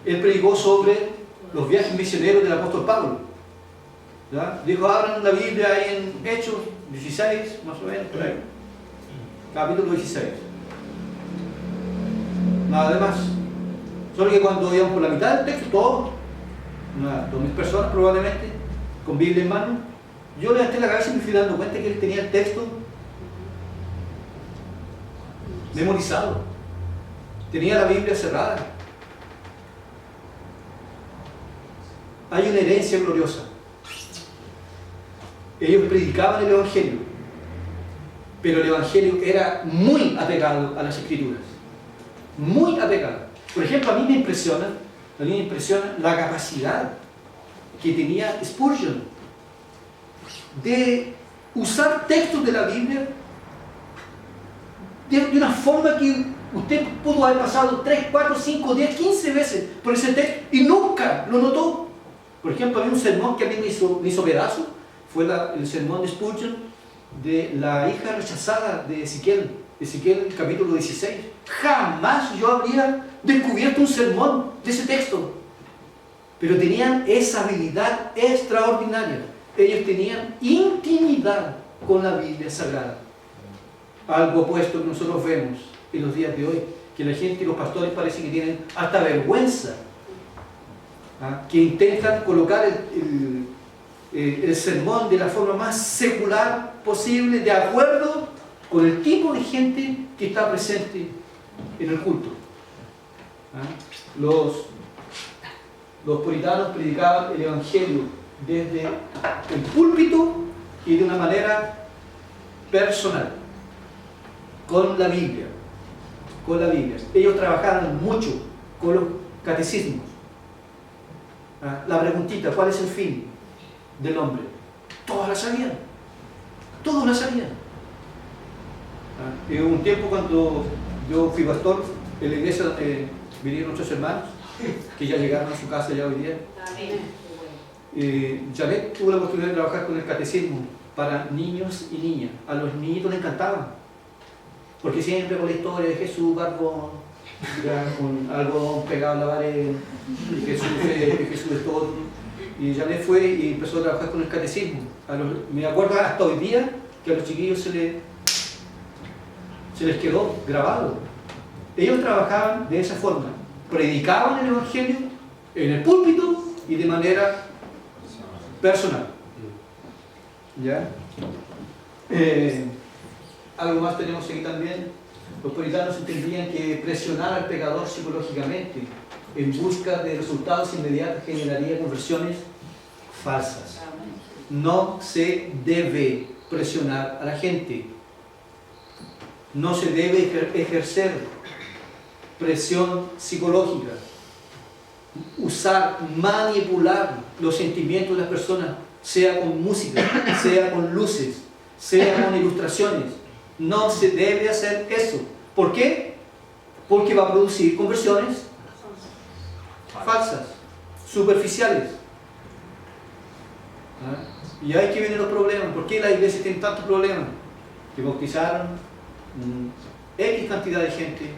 Él predicó sobre los viajes misioneros del apóstol Pablo. ¿Ya? Dijo, abran la Biblia ahí en Hechos 16, más o menos, por ahí. Capítulo 16. Nada más. Solo que cuando íbamos por la mitad del texto, todos, unas 2000 personas probablemente, con Biblia en mano, yo levanté la cabeza y me fui dando cuenta que él tenía el texto memorizado. Tenía la Biblia cerrada. Hay una herencia gloriosa. Ellos predicaban el Evangelio, pero el Evangelio era muy apegado a las Escrituras. Muy apegado. Por ejemplo, a mí me impresiona la capacidad que tenía Spurgeon de usar textos de la Biblia de una forma que usted pudo haber pasado 3, 4, 5, 10, 15 veces por ese texto y nunca lo notó. Por ejemplo, había un sermón que a mí me hizo pedazo, fue el sermón de Spurgeon de la hija rechazada de Ezequiel capítulo 16. Jamás yo habría descubierto un sermón de ese texto, pero tenían esa habilidad extraordinaria. Ellos tenían intimidad con la Biblia Sagrada. Algo opuesto que nosotros vemos en los días de hoy, que la gente y los pastores parece que tienen hasta vergüenza, que intentan colocar el sermón de la forma más secular posible, de acuerdo con el tipo de gente que está presente en el culto. Los puritanos predicaban el Evangelio desde el púlpito y de una manera personal, con la Biblia. Ellos trabajaban mucho con los catecismos. La preguntita, ¿cuál es el fin del hombre? Todos la sabían. Hubo un tiempo cuando yo fui pastor en la iglesia, vinieron nuestros hermanos que ya llegaron a su casa ya hoy día. Janet tuvo la oportunidad de trabajar con el catecismo para niños y niñas. A los niñitos les encantaban, porque siempre con la historia de Jesús barbón, con algodón pegado en la pared, y Jesús es todo. Y Janet fue y empezó a trabajar con el catecismo. Me acuerdo hasta hoy día que a los chiquillos se les quedó grabado. Ellos trabajaban de esa forma, predicaban el Evangelio en el púlpito y de manera personal. ¿Ya? Algo más tenemos aquí también. Los puritanos entendían que presionar al pecador psicológicamente en busca de resultados inmediatos generaría conversiones falsas. No se debe presionar a la gente. No se debe ejercer presión psicológica. Manipular los sentimientos de las personas, sea con música, sea con luces, sea con ilustraciones. No se debe hacer eso. ¿Por qué? Porque va a producir conversiones falsas, superficiales. Y ahí que vienen los problemas. ¿Por qué la iglesia tiene tantos problemas? Que bautizaron X cantidad de gente,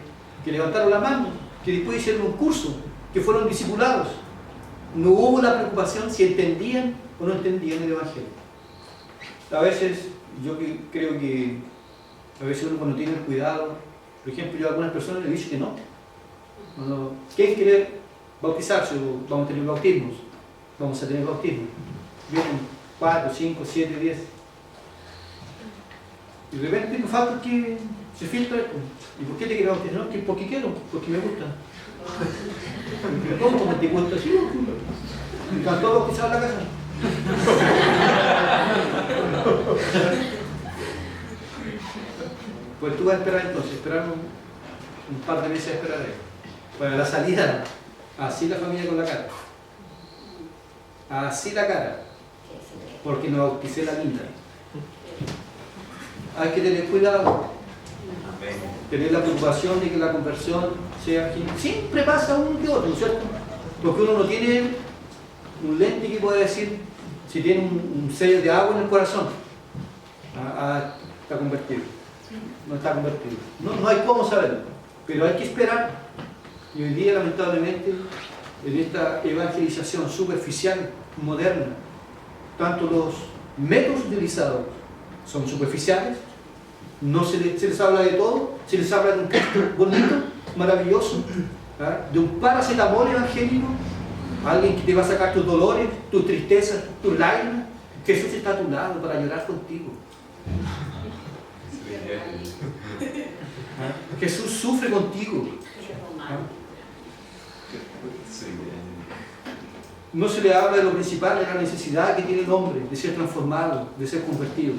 que levantaron la mano, que después hicieron un curso, que fueron discipulados. No hubo la preocupación si entendían o no entendían el Evangelio. A veces, yo creo que a veces uno cuando tiene el cuidado, por ejemplo, yo a algunas personas les digo que no. ¿Quién quiere bautizarse? Vamos a tener bautismos. Vamos a tener bautismos. Vienen 4, 5, 7, 10. Y de repente nos falta que se filtra esto. ¿Y por qué te quieres bautizar? No, porque quiero, porque me gusta. ¿Cómo te gusta? Sí, me encantó bautizar en la casa. Pues tú vas a esperar entonces, esperar un par de meses a esperar ahí. Para la salida, así la familia con la cara. Así la cara. Porque no bauticé la linda. Hay que tener cuidado. Tener la preocupación de que la conversión sea aquí. Siempre pasa uno que otro, ¿cierto? Porque uno no tiene un lente que puede decir si tiene un sello de agua en el corazón. Está convertido. No está convertido. No hay cómo saberlo, pero hay que esperar. Y hoy día, lamentablemente, en esta evangelización superficial, moderna, tanto los métodos utilizados son superficiales, no se les habla de todo, se les habla de un Cristo bonito, maravilloso, de un paracetamol evangélico, alguien que te va a sacar tus dolores, tus tristezas, tus lágrimas. Jesús está a tu lado para llorar contigo. Jesús sufre contigo. No se le habla de lo principal, de la necesidad que tiene el hombre de ser transformado, de ser convertido.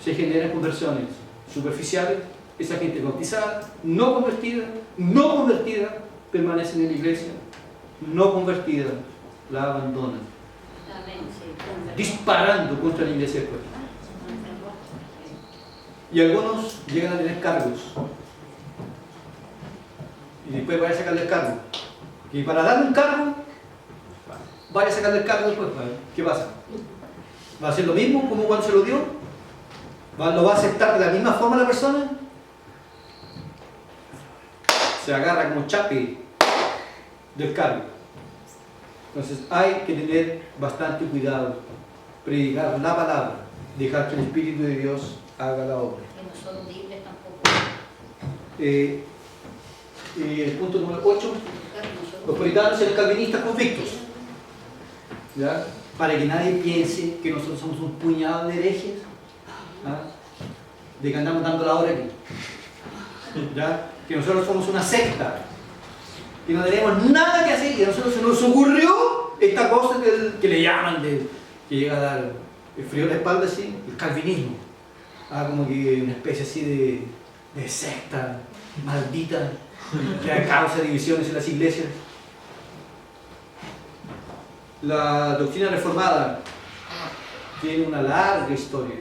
Se generan conversiones superficiales, esa gente bautizada, no convertida, permanecen en la iglesia, no convertida, la abandonan, disparando contra la iglesia después. Y algunos llegan a tener cargos, y después vaya a sacarle el cargo. Y para darle un cargo, vaya a sacarle el cargo después. ¿Qué pasa? ¿Va a hacer lo mismo como cuando se lo dio? ¿Lo va a aceptar de la misma forma la persona? Se agarra como chape del cargo. Entonces hay que tener bastante cuidado, predicar la palabra, dejar que el Espíritu de Dios haga la obra. Que no son libres tampoco. El punto número 8, los puritanos y los calvinistas convictos. ¿Ya? Para que nadie piense que nosotros somos un puñado de herejes, de que andamos dando la hora aquí. ¿Ya? Que nosotros somos una secta, que no tenemos nada que hacer, y a nosotros se nos ocurrió esta cosa que le llaman, que llega a dar el frío en la espalda, así, el calvinismo. Como que una especie así de secta maldita que causa divisiones en las iglesias. La doctrina reformada tiene una larga historia,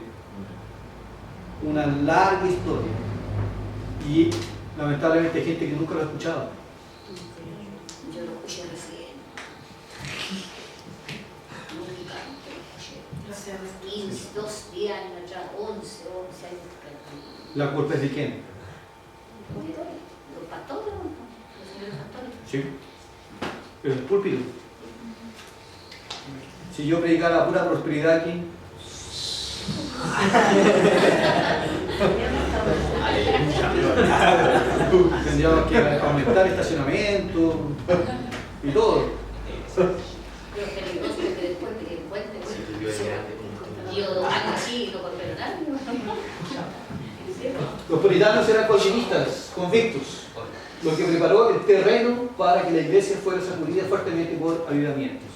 y lamentablemente hay gente que nunca lo ha escuchado. Yo lo escuché recién. Nunca lo escuché. 15, 2 días atrás, 11 años. ¿La culpa es de quién? Los pastores, los señores pastores. Sí. Pero el púlpito. Si yo predicara pura prosperidad aquí, tendríamos que aumentar estacionamiento y todo. Pero peligroso que después te encuentres. Yo así no conozco a nadie. Los puritanos eran calvinistas, convictos, lo que preparó el terreno para que la iglesia fuera sacudida fuertemente por avivamientos.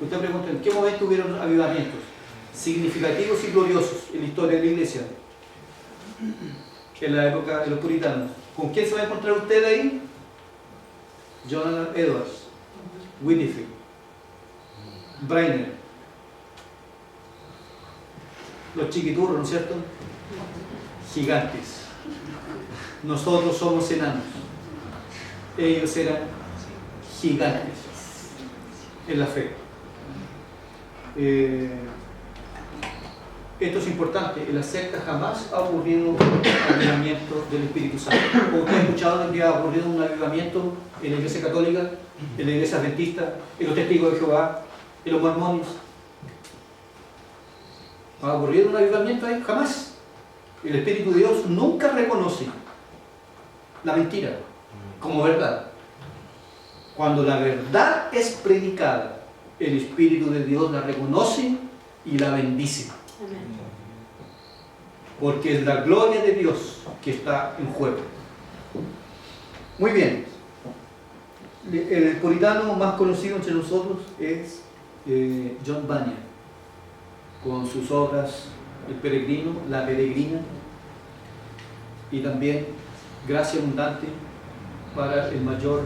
Usted pregunta, ¿en qué momento hubieron avivamientos significativos y gloriosos en la historia de la iglesia? En la época de los puritanos. ¿Con quién se va a encontrar usted ahí? Jonathan Edwards, Winifred, Brainer, los chiquiturros, ¿no es cierto? Gigantes. Nosotros somos enanos. Ellos eran gigantes en la fe. Esto es importante. En la secta jamás ha ocurrido un avivamiento del Espíritu Santo. ¿Usted ha escuchado de que ha ocurrido un avivamiento en la Iglesia Católica, en la Iglesia Adventista, en los Testigos de Jehová, en los Mormones? ¿Ha ocurrido un avivamiento ahí? Jamás. El Espíritu de Dios nunca reconoce la mentira como verdad. Cuando la verdad es predicada, el Espíritu de Dios la reconoce y la bendice. Porque es la gloria de Dios que está en juego. Muy bien. El puritano más conocido entre nosotros es John Bunyan, con sus obras El Peregrino, La Peregrina, y también Gracia Abundante para el mayor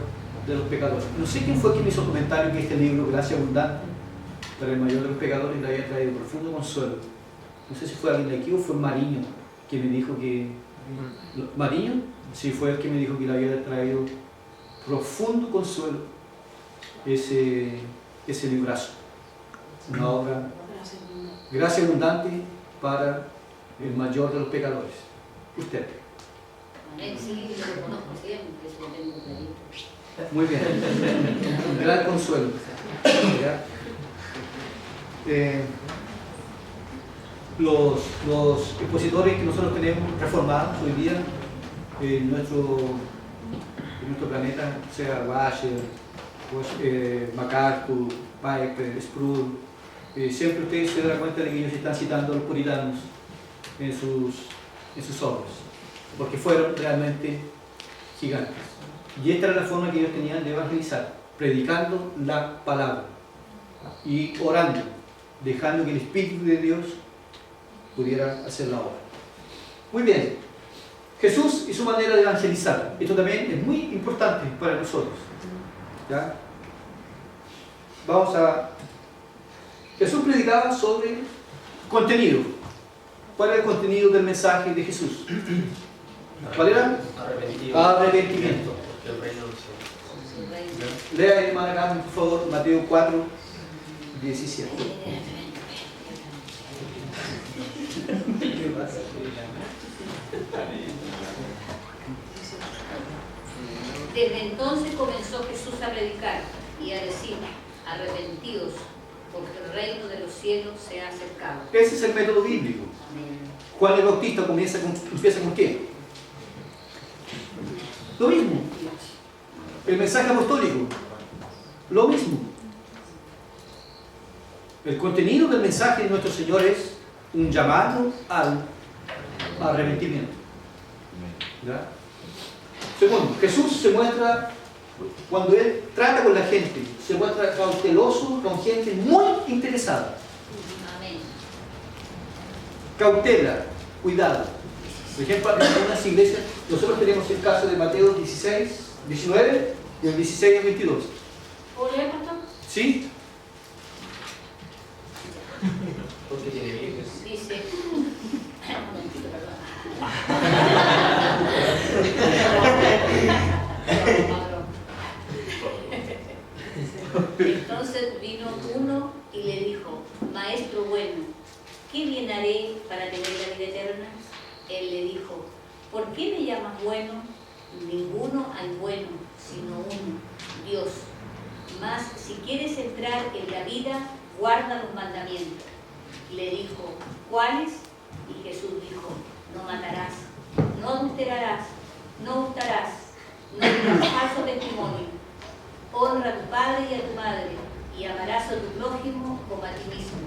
de los pecadores. No sé quién fue quien hizo comentario que este libro, Gracia Abundante para el mayor de los pecadores, le había traído profundo consuelo. No sé si fue alguien de aquí o fue Mariño que me dijo que... ¿Mariño? Sí, fue el que me dijo que le había traído profundo consuelo ese ese librazo. Una obra, gracia abundante para el mayor de los pecadores, usted. Amén, sí, yo lo conozco siempre, eso lo tengo clarito. Muy bien, un gran consuelo. ¿Ya? Los expositores que nosotros tenemos reformados hoy día en nuestro planeta, sea Washer, MacArthur, Piper, Sproul, siempre ustedes se dan cuenta de que ellos están citando a los puritanos en sus obras, porque fueron realmente gigantes. Y esta era la forma que ellos tenían de evangelizar, predicando la palabra y orando, dejando que el Espíritu de Dios pudiera hacer la obra. Muy bien, Jesús y su manera de evangelizar. Esto también es muy importante para nosotros. ¿Ya? Jesús predicaba sobre contenido. ¿Cuál era el contenido del mensaje de Jesús? ¿Cuál era? Arrepentimiento. Porque el reino del cielo. Lea, hermana Carmen, por favor, Mateo 4, 17. Desde entonces comenzó Jesús a predicar y a decir: arrepentidos, porque el reino de los cielos se ha acercado. Ese es el método bíblico. Amén. Juan el Bautista empieza con ¿qué? Lo mismo. El mensaje apostólico, lo mismo. El contenido del mensaje de nuestro Señor es un llamado al arrepentimiento. ¿Ya? Segundo, Jesús se muestra, cuando Él trata con la gente, se muestra cauteloso con gente muy interesada. Amén. Cautela, cuidado. Por ejemplo, en algunas iglesias, nosotros tenemos el caso de Mateo 16, 19 y el 16 al 22. ¿Puedo leer, pastor? ¿Sí? Porque tiene Biblia. Dice, un momentito, perdón. Entonces vino uno y le dijo: Maestro bueno, ¿qué bien haré para tener la vida eterna? Él le dijo: ¿por qué me llamas bueno? Ninguno hay bueno, sino uno, Dios. Mas si quieres entrar en la vida, guarda los mandamientos. Le dijo: ¿cuáles? Y Jesús dijo: no matarás, no adulterarás, no hurtarás, no dirás falso testimonio, honra a tu padre y a tu madre, y amarás a tu prójimo como a ti mismo.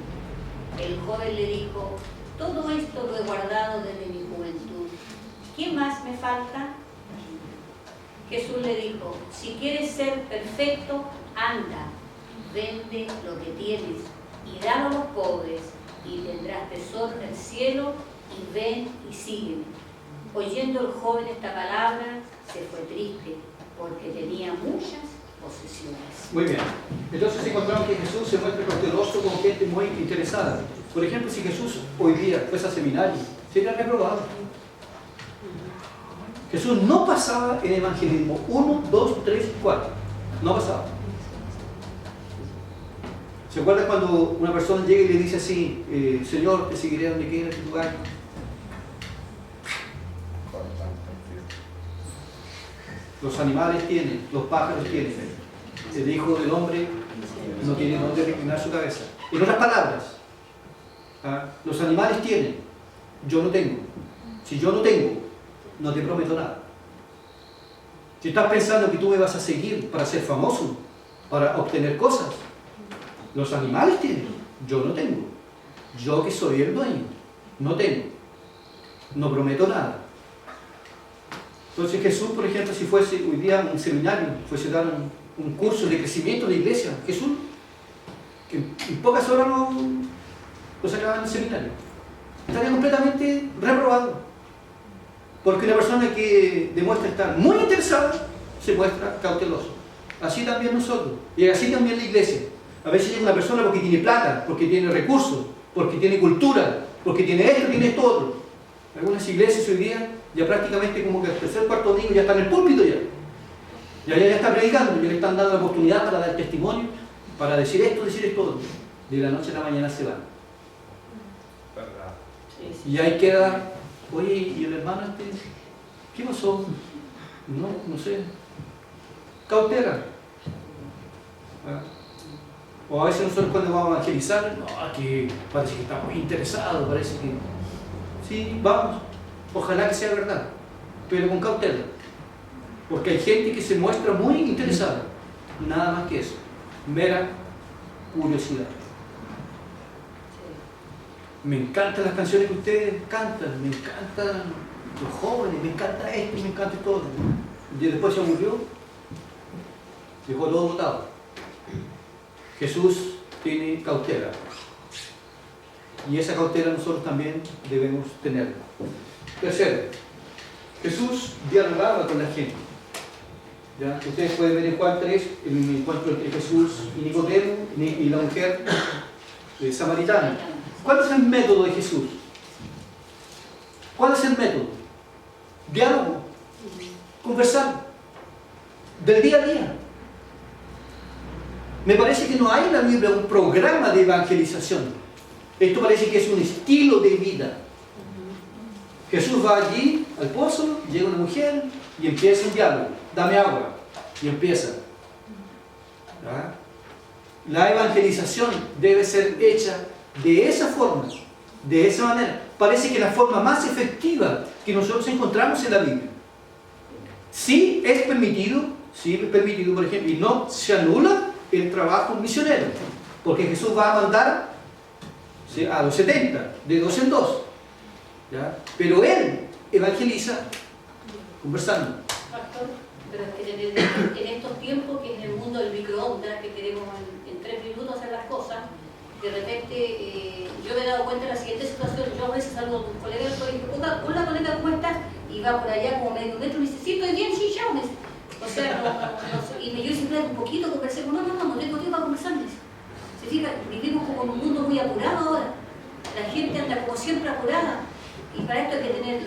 El joven le dijo: todo esto lo he guardado desde mi juventud. ¿Qué más me falta? Jesús le dijo: si quieres ser perfecto, anda, vende lo que tienes y dalo a los pobres, y tendrás tesoro en el cielo, y ven y sígueme. Oyendo el joven esta palabra, se fue triste, porque tenía muchas posesiones. Muy bien. Entonces encontramos que Jesús se muestra cauteloso con gente muy interesada. Por ejemplo, si Jesús hoy día fuese a seminario, sería reprobado. Jesús no pasaba en evangelismo 1, 2, 3, 4. No pasaba. ¿Se acuerdan cuando una persona llega y le dice así: Señor, te seguiré donde quieras que tú vayas? Los animales tienen, los pájaros tienen. El Hijo del Hombre no tiene dónde reclinar su cabeza. En otras palabras, los animales tienen, yo no tengo. Si yo no tengo, no te prometo nada. Si estás pensando que tú me vas a seguir para ser famoso, para obtener cosas, los animales tienen, yo no tengo. Yo que soy el dueño, no tengo. No prometo nada. Entonces Jesús, por ejemplo, si fuese hoy día un seminario, fuese dar un curso de crecimiento de iglesia, Jesús, que en pocas horas lo sacaban del seminario, estaría completamente reprobado. Porque una persona que demuestra estar muy interesada, se muestra cauteloso. Así también nosotros, y así también la iglesia. A veces llega una persona porque tiene plata, porque tiene recursos, porque tiene cultura, porque tiene esto otro. Algunas iglesias hoy día ya prácticamente como que el tercer cuarto domingo ya está en el púlpito ya. Ya está predicando, ya le están dando la oportunidad para dar testimonio. para decir esto otro. De la noche a la mañana se van. ¿Verdad? Sí, sí. Y ahí queda, oye, ¿y el hermano este? ¿Qué pasó? No sé. Cautela. ¿Ah? O a veces nosotros cuando vamos a evangelizar, no, que parece que estamos interesados, parece que... Sí, vamos. Ojalá que sea verdad, pero con cautela. Porque hay gente que se muestra muy interesada. Nada más que eso. Mera curiosidad. Me encantan las canciones que ustedes cantan, me encantan los jóvenes, me encanta esto, me encanta todo. Y después se aburrió, dejó todo botado. Jesús tiene cautela. Y esa cautela nosotros también debemos tenerla. Tercero, Jesús dialogaba con la gente. ¿Ya? Ustedes pueden ver en Juan 3 el encuentro entre Jesús y Nicodemo y la mujer samaritana. ¿Cuál es el método de Jesús? ¿Cuál es el método? Diálogo, conversar, del día a día. Me parece que no hay en la Biblia un programa de evangelización. Esto parece que es un estilo de vida. Jesús va allí al pozo, llega una mujer y empieza un diálogo. Dame agua. Y empieza. ¿Ah? La evangelización debe ser hecha de esa forma, de esa manera. Parece que la forma más efectiva que nosotros encontramos en la Biblia. Sí es permitido, por ejemplo, y no se anula el trabajo misionero, porque Jesús va a mandar a los 70, de 2 en 2. ¿Ya? Pero Él evangeliza conversando. Pastor, pero es que en estos tiempos, que en el mundo del microondas, que queremos en 3 minutos hacer las cosas, de repente yo me he dado cuenta de la siguiente situación. Yo a veces salgo con un colega del colegio, hola colega, ¿cómo estás? Y va por allá como medio metro y me dice, sí, estoy bien, sí, ya. O sea, y yo siempre un poquito conversé, no tengo tiempo para conversar. Se fija, vivimos como en un mundo muy apurado ahora. La gente anda como siempre apurada. Y para esto hay que tener,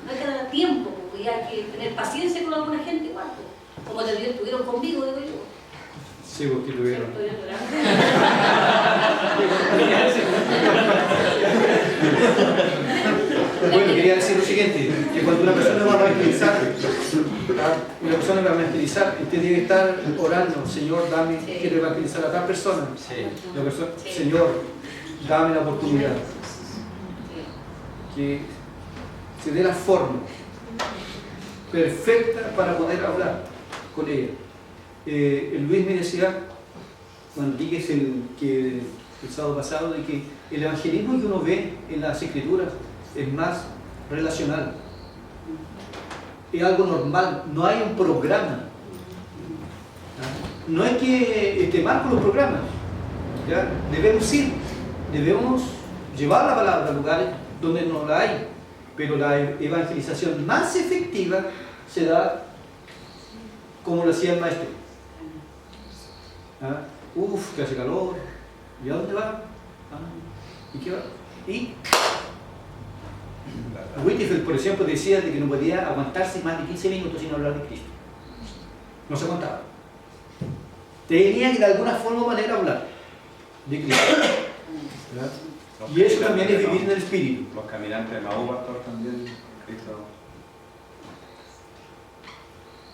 no hay que dar tiempo, porque hay que tener paciencia con alguna gente igual. Como tuvieron conmigo, digo yo. Sí, porque tuvieron. Bueno, quería decir lo siguiente, que cuando una persona va a evangelizar, usted tiene que estar orando, Señor, dame, quiero evangelizar a tal persona. La persona, Señor, dame la oportunidad. Que se dé la forma perfecta para poder hablar con ella. El Luis me decía, cuando dije el sábado pasado, de que el evangelismo que uno ve en las escrituras es más relacional, es algo normal, no hay un programa. No hay que estar mal con los programas. ¿Ya? Debemos llevar la palabra a lugares donde no la hay, pero la evangelización más efectiva se da como lo hacía el maestro. Que hace calor. ¿Y a dónde va? ¿Y qué va? Y Whitefield, por ejemplo, decía de que no podía aguantarse más de 15 minutos sin hablar de Cristo. No se aguantaba. Tenía que de alguna forma o manera hablar de Cristo. ¿Verdad? Y eso también es vivir en el Espíritu. Los caminantes de Maú, pastor, también, Cristo.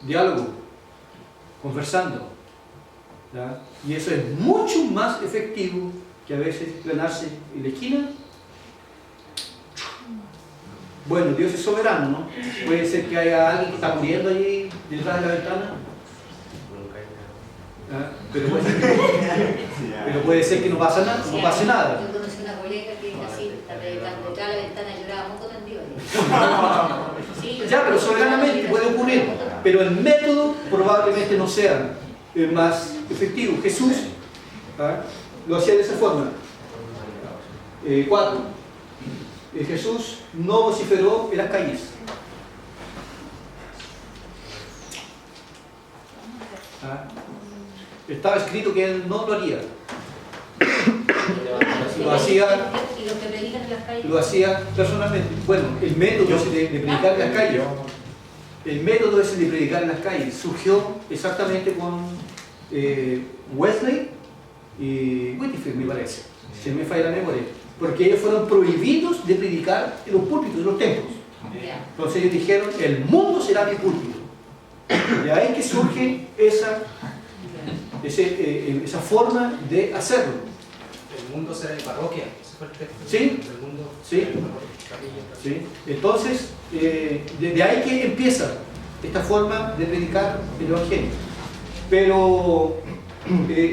Diálogo, conversando. ¿Ya? Y eso es mucho más efectivo que a veces planarse en la esquina. Bueno, Dios es soberano, ¿no? Puede ser que haya alguien que está muriendo allí detrás de la ventana. ¿Ya? Pero puede ser que no pase nada. Yo conocí una colega que así, detrás de la ventana lloraba muy contendido. Ya, pero soberanamente puede ocurrir. Pero el método probablemente no sea el más efectivo. Jesús lo hacía de esa forma. 4. Jesús no vociferó en las calles. Estaba escrito que él no lo haría. Lo hacía personalmente. Bueno, el método ese de predicar en las calles. El método ese de predicar en las calles surgió exactamente con Wesley y Whitefield, me parece, si no me falla la memoria, porque ellos fueron prohibidos de predicar en los púlpitos, en los templos. Entonces ellos dijeron, el mundo será mi púlpito. De ahí que surge esa forma de hacerlo. El mundo será mi parroquia. Ese fue el texto. ¿Sí? El mundo ¿Sí? será mi parroquia. ¿Sí? Entonces, desde ahí que empieza esta forma de predicar el Evangelio. Pero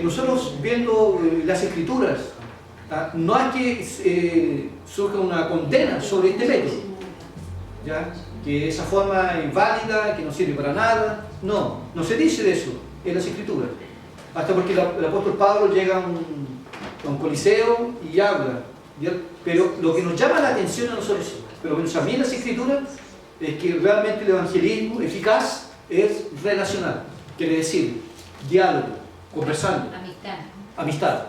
nosotros viendo las Escrituras, no es que surja una condena sobre este método, ¿ya? Que esa forma es inválida, que no sirve para nada. No, no se dice de eso en las Escrituras. Hasta porque el apóstol Pablo llega a un coliseo y habla. ¿Ya? Pero lo que nos llama la atención a nosotros, pero menos a mí en las Escrituras, es que realmente el evangelismo eficaz es relacional. Quiere decir, diálogo, conversando, amistad.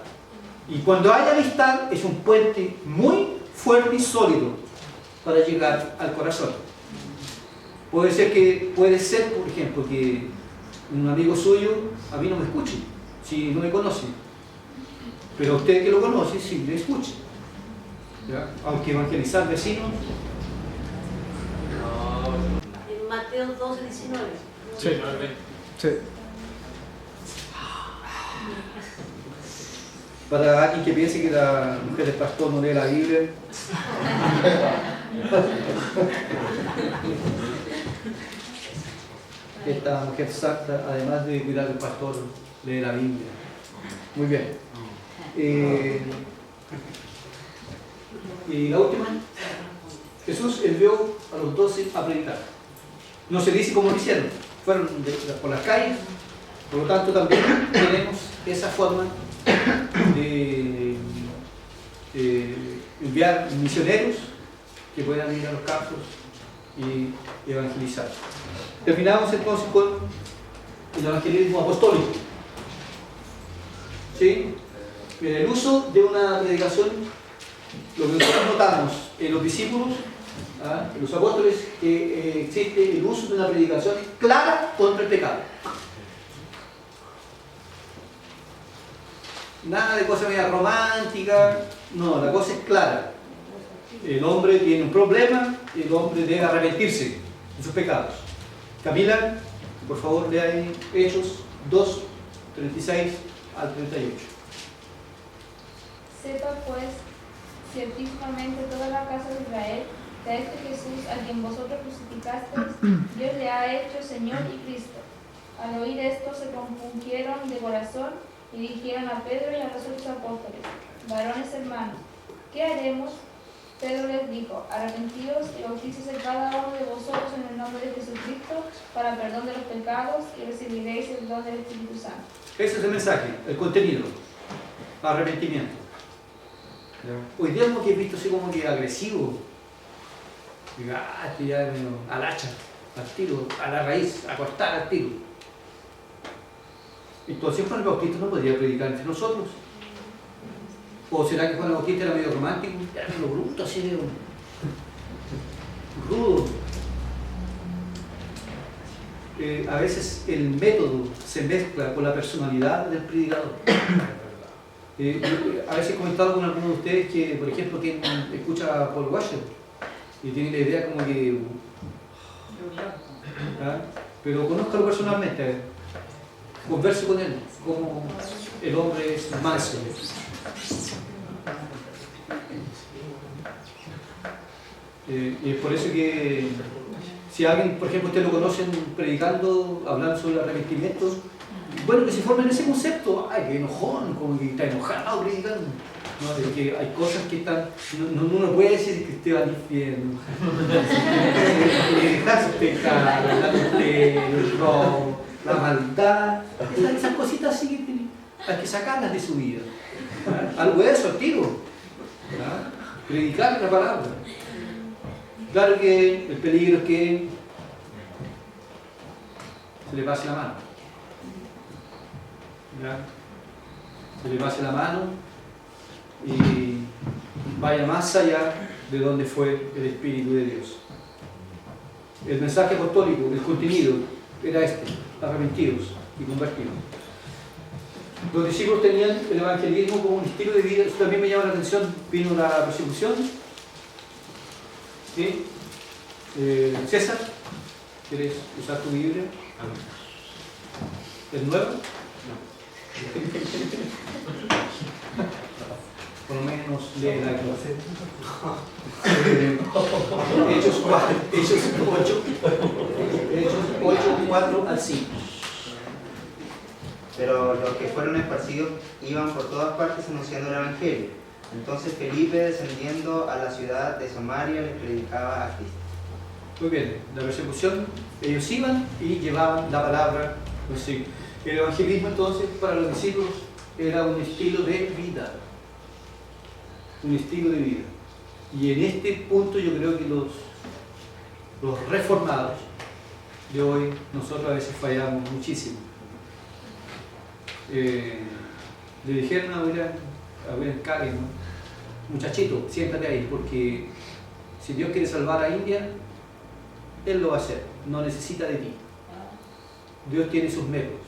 Y cuando hay amistad es un puente muy fuerte y sólido para llegar al corazón. Puede ser, por ejemplo, que un amigo suyo a mí no me escuche, si no me conoce. Pero a usted que lo conoce, sí le escuche. ¿Ya? Aunque evangelizar vecinos. En Mateo 12, 19. Sí. Sí. Para alguien que piense que la mujer del pastor no lee la Biblia. Esta mujer santa, además de cuidar al pastor, lee la Biblia. Muy bien. Y la última. Jesús envió a los 12 a predicar. No se dice cómo lo hicieron. Fueron por las calles. Por lo tanto, también tenemos esa forma de enviar misioneros que puedan ir a los campos y evangelizar. Terminamos entonces con el evangelismo apostólico. ¿Sí? El uso de una predicación, lo que nosotros notamos en los discípulos, en los apóstoles, que existe el uso de una predicación clara contra el pecado. Nada de cosas media romántica, no, la cosa es clara. El hombre tiene un problema y el hombre debe arrepentirse de sus pecados. Camila, por favor, lea ahí Hechos 2, 36 al 38. Sepa pues ciertísimamente toda la casa de Israel que a este Jesús a quien vosotros crucificasteis, Dios le ha hecho Señor y Cristo. Al oír esto se compungieron de corazón y dijeron a Pedro y a los otros apóstoles: varones hermanos, ¿qué haremos? Pedro les dijo: arrepentíos y bautícese cada uno de vosotros en el nombre de Jesucristo para perdón de los pecados y recibiréis el don del Espíritu Santo. Ese es el mensaje, el contenido. Arrepentimiento. Hoy día hemos visto así como que agresivo. Ya al hacha, al tiro, a la raíz, a cortar al tiro. Entonces Juan el Bautista no podría predicar entre nosotros. ¿O será que Juan el Bautista era medio romántico? Era medio bruto, así medio rudo. A veces el método se mezcla con la personalidad del predicador. A veces he comentado con algunos de ustedes que, por ejemplo, quien escucha a Paul Washer y tiene la idea como que... Pero conózcalo personalmente, converse con él, como el hombre es manso. Y es por eso que si alguien, por ejemplo, ustedes lo conocen predicando, hablando sobre el arrepentimiento, bueno, que se formen ese concepto, ay, que enojón, como que está enojado predicando. No, de que hay cosas que están, uno puede decir que usted va al infierno, dejarse pecar, el robo, la maldad, esas cositas así que hay que sacarlas de su vida. Algo de eso, tiro. Predicar la palabra. Claro que el peligro es que se le pase la mano. ¿Ya? Se le pase la mano y vaya más allá de donde fue el Espíritu de Dios. El mensaje apostólico, el contenido, era este: arrepentidos y convertidos. Los discípulos tenían el evangelismo como un estilo de vida. Eso también me llama la atención. Vino la persecución. ¿Sí? César, ¿quieres usar tu Biblia? ¿Es nuevo? Por lo menos lee la clase. Hechos 8, 4 al 5. Pero los que fueron esparcidos iban por todas partes anunciando el Evangelio. Entonces Felipe, descendiendo a la ciudad de Samaria, les predicaba a Cristo. Muy bien, la persecución, ellos iban y llevaban la palabra. Pues sí. El evangelismo entonces para los discípulos era un estilo de vida. Un estilo de vida. Y en este punto yo creo que los reformados de hoy, nosotros a veces fallamos muchísimo. Le dijeron a William Carey, ¿no? Muchachito, siéntate ahí, porque si Dios quiere salvar a India, Él lo va a hacer, no necesita de ti. Dios tiene sus métodos.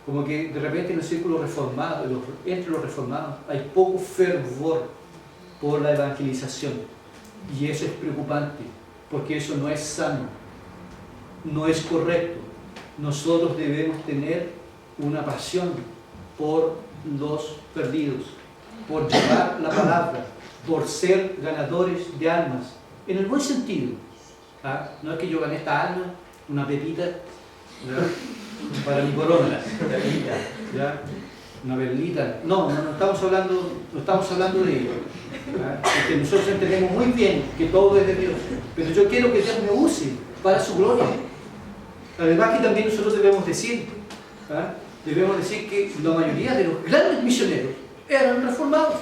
Como que de repente en el círculo reformado, entre los reformados, hay poco fervor por la evangelización. Y eso es preocupante, porque eso no es sano, no es correcto. Nosotros debemos tener una pasión por los perdidos, por llevar la palabra, por ser ganadores de almas, en el buen sentido. ¿Ah? No es que yo gané esta alma, una pepita, ¿verdad? Para mi corona, ¿ya? Una berlita. No estamos hablando de ello. ¿Ah? Porque nosotros entendemos muy bien que todo es de Dios, pero yo quiero que Dios me use para su gloria. Además que también nosotros debemos decir que la mayoría de los grandes misioneros eran reformados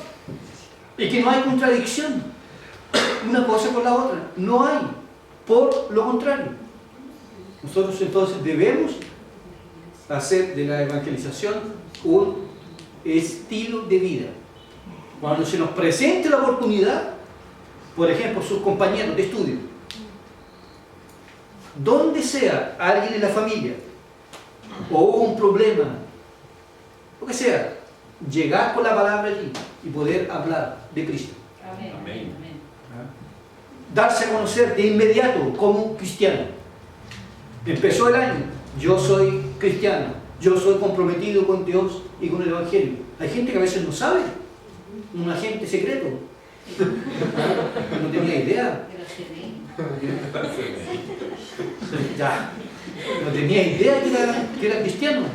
y que no hay contradicción una cosa con la otra, no hay, por lo contrario. Nosotros entonces debemos hacer de la evangelización un estilo de vida. Cuando se nos presente la oportunidad, por ejemplo, sus compañeros de estudio, donde sea alguien en la familia, o un problema, lo que sea, llegar con la palabra allí y poder hablar de Cristo. Amén. Darse a conocer de inmediato como un cristiano. Empezó el año, yo soy cristiano, yo soy comprometido con Dios y con el Evangelio. Hay gente que a veces no sabe, un agente secreto. No tenía idea. Ya, no tenía idea que era cristiano.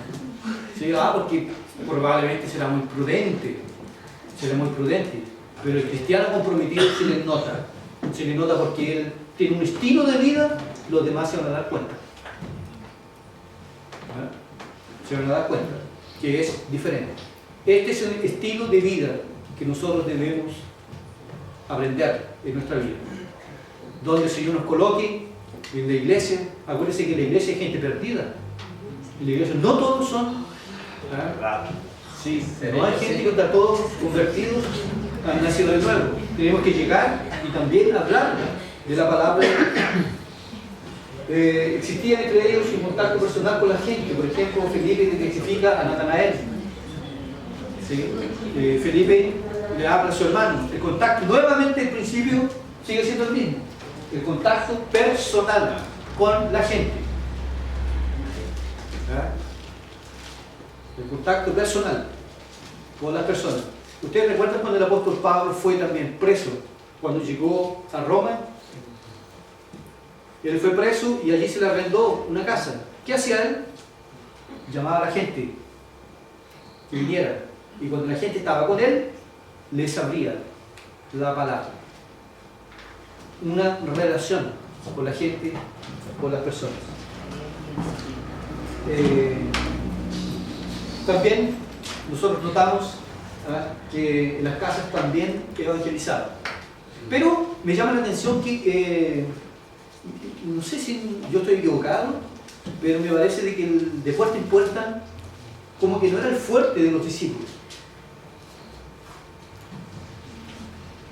Sí, porque probablemente será muy prudente, pero el cristiano comprometido se le nota porque él tiene un estilo de vida, los demás se van a dar cuenta. Se van a dar cuenta que es diferente. Este es el estilo de vida que nosotros debemos aprender en nuestra vida. Donde el Señor nos coloque en la iglesia, acuérdense que en la iglesia hay gente perdida. En la iglesia no todos son. Sí, no hay gente que está todos convertidos, han nacido de nuevo. Tenemos que llegar y también hablar de la palabra. Existía entre ellos un contacto personal con la gente. Por ejemplo, Felipe identifica a Natanael. ¿Sí? Felipe le habla a su hermano. El contacto, nuevamente el principio sigue siendo el mismo. El contacto personal con la gente. ¿Ah? El contacto personal con las personas. ¿Ustedes recuerdan cuando el apóstol Pablo fue también preso? Cuando llegó a Roma, él fue preso y allí se le arrendó una casa. ¿Qué hacía él? Llamaba a la gente que viniera. Y cuando la gente estaba con él, les abría la palabra. Una relación con la gente, con las personas. También nosotros notamos que en las casas también evangelizaban. Pero me llama la atención que, no sé si yo estoy equivocado, pero me parece de que de puerta en puerta, como que no era el fuerte de los discípulos.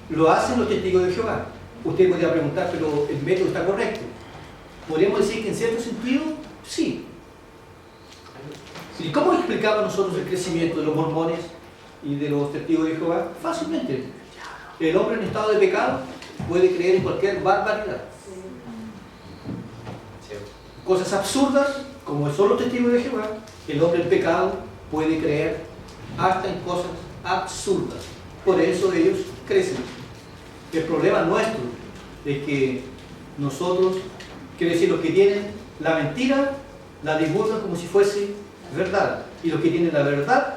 Lo hacen los testigos de Jehová. Usted podría preguntar, pero el método está correcto. Podríamos decir que en cierto sentido, sí. Sí, cómo explicamos nosotros el crecimiento de los mormones y de los testigos de Jehová? Fácilmente. El hombre en estado de pecado puede creer en cualquier barbaridad. Cosas absurdas, como son los testigos de Jehová, el hombre en pecado puede creer hasta en cosas absurdas. Por eso ellos crecen. El problema nuestro es que nosotros, quiere decir, los que tienen la mentira, la divulgan como si fuese verdad. Y los que tienen la verdad,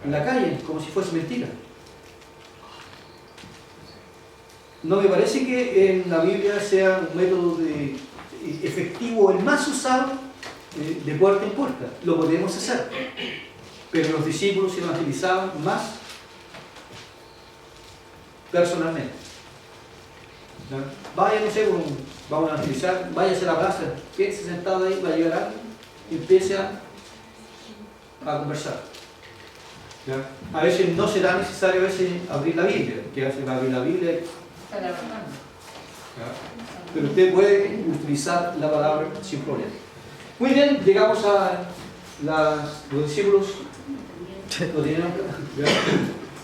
la callan como si fuese mentira. No me parece que en la Biblia sea un método efectivo, el más usado de puerta en puerta. Lo podemos hacer. Pero los discípulos se evangelizaban más personalmente. ¿No? Vaya, no sé, vamos a evangelizar, váyase a la plaza, quédese sentado ahí, va a llegar alguien y empiece a conversar. ¿Ya? A veces no será necesario abrir la Biblia, que hace abrir la Biblia. ¿Ya? Pero usted puede utilizar la palabra sin problema. Muy bien, llegamos a los discípulos.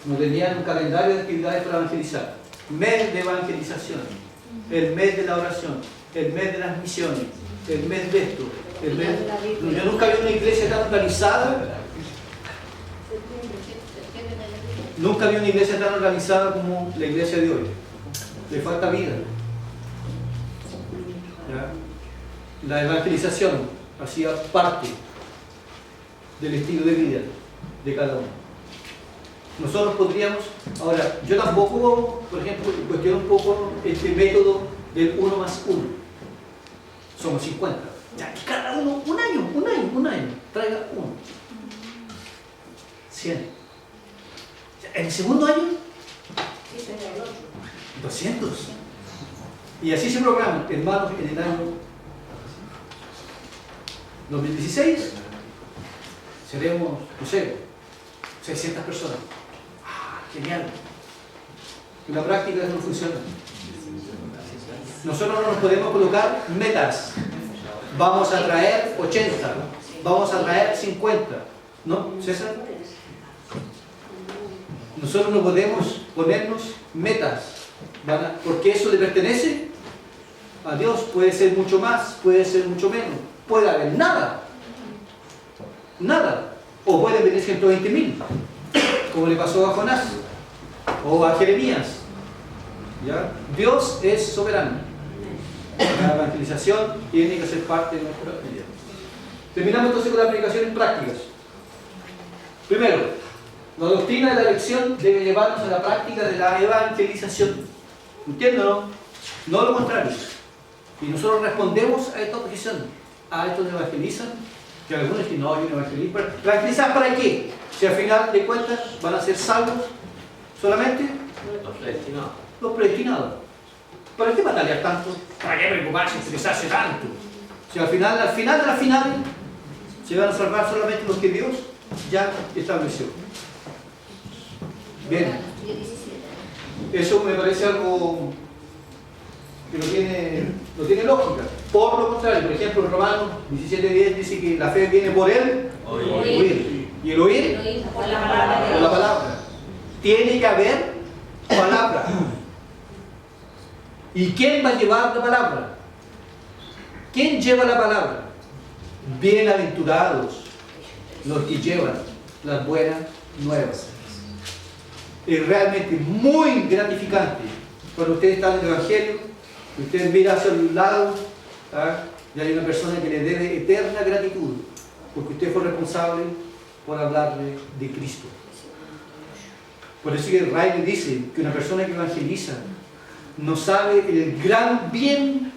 No tenían un calendario de actividades para evangelizar. Mes de evangelización, el mes de la oración, el mes de las misiones, el mes de esto, el mes... Yo nunca vi una iglesia tan organizada. Nunca vi una iglesia tan organizada como la iglesia de hoy. Le falta vida. ¿Ya? La evangelización hacía parte del estilo de vida de cada uno. Nosotros podríamos, ahora, yo tampoco, por ejemplo, cuestiono un poco este método del 1 más 1. Somos 50. Ya, que cada uno, un año, traiga uno. 100. En el segundo año, 200. Y así se programan, hermanos, en el año 2016 seremos, no sé, 600 personas. Genial. En la práctica no funciona. Nosotros no nos podemos colocar metas. Vamos a traer 80, vamos a traer 50. ¿No, César? Nosotros no podemos ponernos metas, porque eso le pertenece a Dios. Puede ser mucho más, puede ser mucho menos, puede haber nada. Nada. O pueden venir 120.000, como le pasó a Jonás o a Jeremías. ¿Ya? Dios es soberano. La evangelización tiene que ser parte de nuestra vida. Terminamos entonces con las aplicaciones prácticas. Primero, la doctrina de la elección debe llevarnos a la práctica de la evangelización. ¿Entienden? No lo contrario. Y nosotros respondemos a esta objeción. A estos no evangelizan, que algunos dicen, no, yo no evangelizo. ¿Evangelizar para qué? Si al final de cuentas van a ser salvos solamente los predestinados. ¿Para qué batallar tanto? ¿Para qué preocuparse, estresarse tanto? Si al final de las finales se van a salvar solamente los que Dios ya estableció. Bien. Eso me parece algo que no tiene lógica. Por lo contrario, por ejemplo, en Romanos 17:10 dice que la fe viene por él oír. Y el oír por la palabra. Por la palabra. Tiene que haber palabra. ¿Y quién va a llevar la palabra? ¿Quién lleva la palabra? Bienaventurados los que llevan las buenas nuevas. Es realmente muy gratificante cuando usted está en el Evangelio, usted mira hacia un lado, y hay una persona que le debe eterna gratitud, porque usted fue responsable por hablarle de Cristo. Por eso que Riley dice que una persona que evangeliza no sabe el gran bien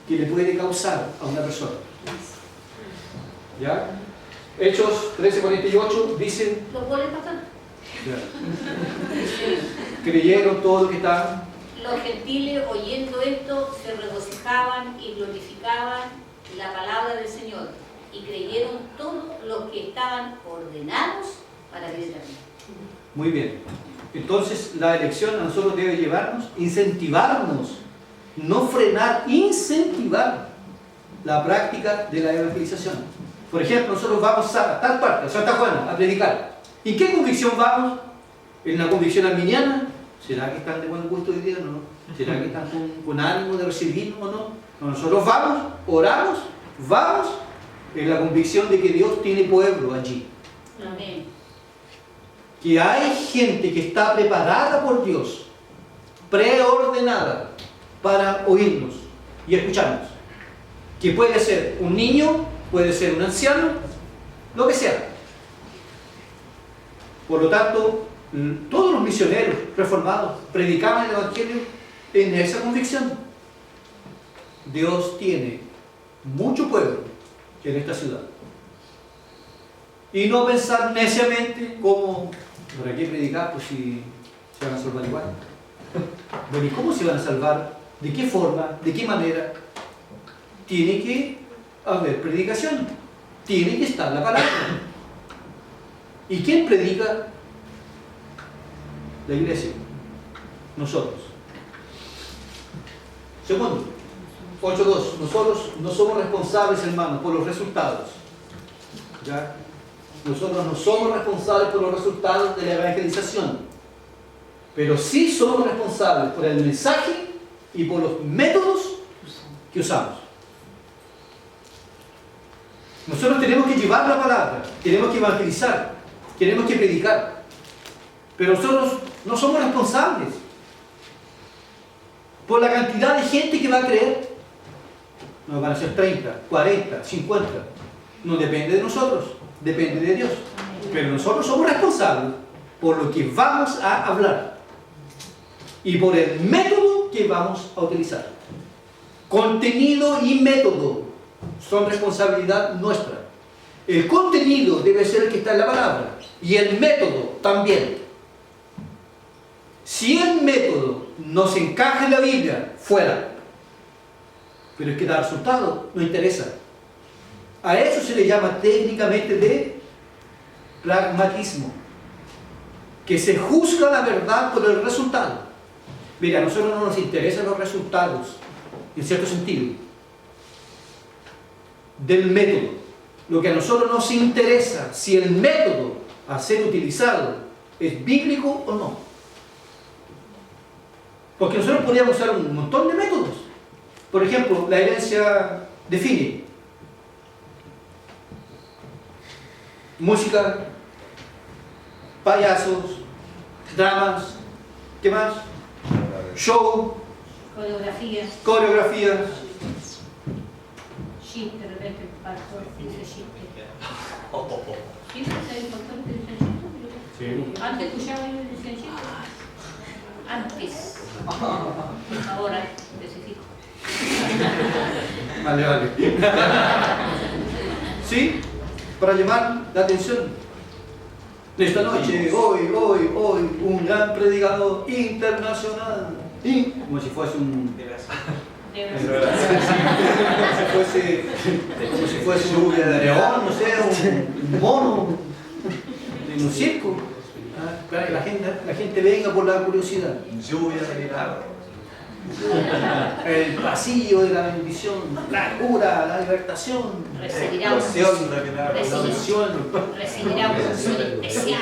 que le puede causar a una persona. ¿Ya? Hechos 13:48 dicen... ¿Los goles pasan? Creyeron todos los que estaban. Los gentiles, oyendo esto, se regocijaban y glorificaban la palabra del Señor. Y creyeron todos los que estaban ordenados para vida eterna. Muy bien. Entonces, la elección a nosotros debe llevarnos, incentivarnos, no frenar, incentivar la práctica de la evangelización. Por ejemplo, nosotros vamos a tal parte, a Santa Juana, a predicar. ¿En qué convicción vamos? ¿En la convicción arminiana? ¿Será que están de buen gusto hoy día o no? ¿Será que están con ánimo de recibirnos o no? No, nosotros vamos, oramos, vamos en la convicción de que Dios tiene pueblo allí. Amén. Que hay gente que está preparada por Dios, preordenada para oírnos y escucharnos. Que puede ser un niño, puede ser un anciano, lo que sea. Por lo tanto, todos los misioneros reformados predicaban el Evangelio en esa convicción. Dios tiene mucho pueblo en esta ciudad. Y no pensar neciamente como, ¿para qué predicar? Pues si se van a salvar igual. Bueno, ¿y cómo se van a salvar? ¿De qué forma? ¿De qué manera? Tiene que haber predicación. Tiene que estar la palabra. ¿Y quién predica? La iglesia. Nosotros. Segundo, 8.2. Nosotros no somos responsables, hermanos, por los resultados. ¿Ya? Nosotros no somos responsables por los resultados de la evangelización, pero sí somos responsables por el mensaje y por los métodos que usamos. Nosotros tenemos que llevar la palabra, tenemos que evangelizar, tenemos que predicar, pero nosotros no somos responsables por la cantidad de gente que va a creer. No van a ser 30, 40, 50, no depende de nosotros. Depende de Dios. Pero nosotros somos responsables por lo que vamos a hablar y por el método que vamos a utilizar. Contenido y método son responsabilidad nuestra. El contenido debe ser el que está en la palabra y el método también. Si el método no se encaja en la Biblia, fuera. Pero es que da resultado, no interesa. A eso se le llama técnicamente de pragmatismo, que se juzga la verdad por el resultado. Mira, a nosotros no nos interesan los resultados, en cierto sentido, del método. Lo que a nosotros nos interesa, si el método a ser utilizado es bíblico o no. Porque nosotros podríamos usar un montón de métodos. Por ejemplo, la herencia define. Música, payasos, dramas, ¿qué más? Show, coreografías. Chiste, de repente el pastor dice chiste. ¿Chiste? ¿Es importante decir chiste? Antes escuchaba yo y decía chiste. Antes. Ahora especifico. Vale. ¿Sí? Para llamar la atención. Esta noche, hoy, un gran predicador internacional. Como si fuese un... como si fuese un león, no sé, un mono en un circo. Para que la gente venga por la curiosidad. Lluvia de milagro. El pasillo de la bendición, la cura, la libertación, Recibirá Explosión de milagro. la unción. recibirá una unción especial.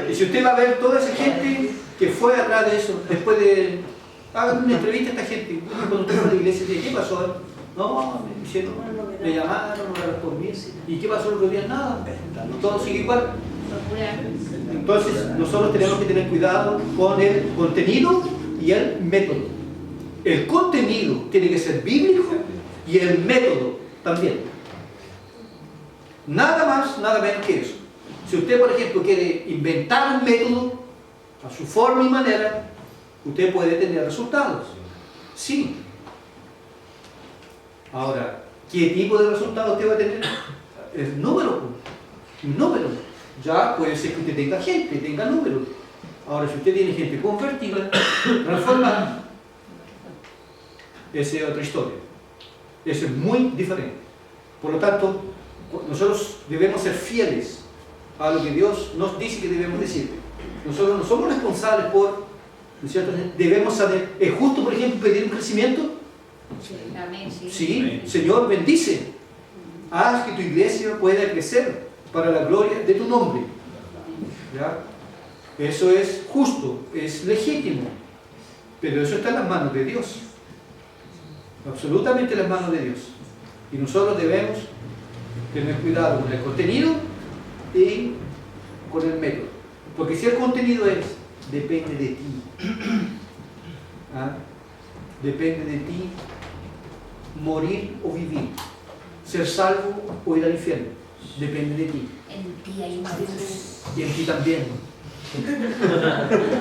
Y si usted va a ver toda esa gente que fue atrás de eso, después de... Hagan una entrevista a esta gente. Cuando usted fue a la iglesia, ¿qué pasó? No, me hicieron, me llamaron, no me respondí. ¿Y qué pasó el otro día? Nada. Todo sigue igual. Entonces, nosotros tenemos que tener cuidado con el contenido y el método. El contenido tiene que ser bíblico y el método también. Nada más, nada menos que eso. Si usted, por ejemplo, quiere inventar un método a su forma y manera, usted puede tener resultados. Sí. Ahora, ¿qué tipo de resultados usted va a tener? El número. Un número. Ya puede ser que usted tenga gente, tenga números. Ahora, si usted tiene gente convertida, transformada, esa es otra historia. Eso es muy diferente. Por lo tanto, nosotros debemos ser fieles a lo que Dios nos dice que debemos decir. Nosotros no somos responsables por, ¿no es cierto? Debemos saber, ¿es justo, por ejemplo, pedir un crecimiento? Amén, sí. Sí, Señor, bendice. haz que tu iglesia pueda crecer para la gloria de tu nombre. ¿Ya? Eso es justo, es legítimo, pero eso está en las manos de Dios, absolutamente en las manos de Dios. Y nosotros debemos tener cuidado con el contenido y con el método, porque si el contenido depende de ti, ¿ah? Depende de ti morir o vivir, ser salvo o ir al infierno, depende de ti. En ti hay una luz. Y en ti también.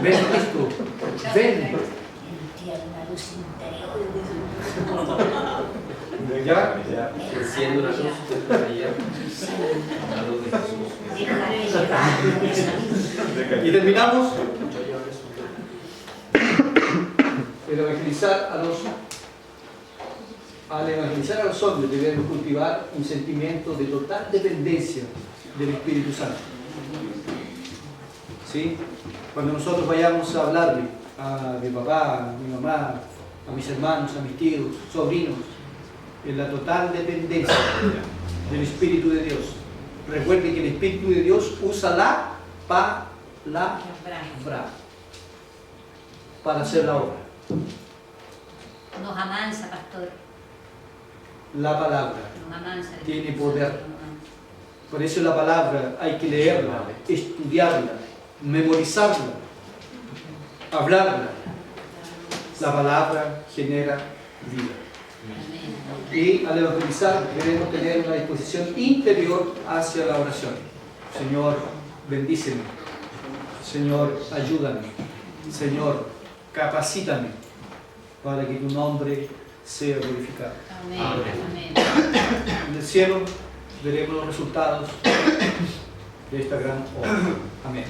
Ven, Cristo, ven. En ti hay una luz interior. ¿Ya? Enciende una luz dentro de ella, la luz de Jesús. Dejaré llevar por esa luz. Y terminamos el evangelizar al evangelizar a los hombres debemos cultivar un sentimiento de total dependencia del Espíritu Santo. ¿Sí? Cuando nosotros vayamos a hablarle a mi papá, a mi mamá, a mis hermanos, a mis tíos, sobrinos, en la total dependencia del Espíritu de Dios. Recuerden que el Espíritu de Dios usa la palabra para hacer la obra. Nos amansa, pastor. La palabra Nos amansa. tiene poder. Por eso la palabra hay que leerla, estudiarla, memorizarla, hablarla. La palabra genera vida. Y al evangelizar debemos tener una disposición interior hacia la oración. Señor, bendíceme. Señor, ayúdame. Señor, capacítame para que tu nombre sea glorificado. Amén. Amén. En el cielo veremos los resultados de esta gran obra. Amén.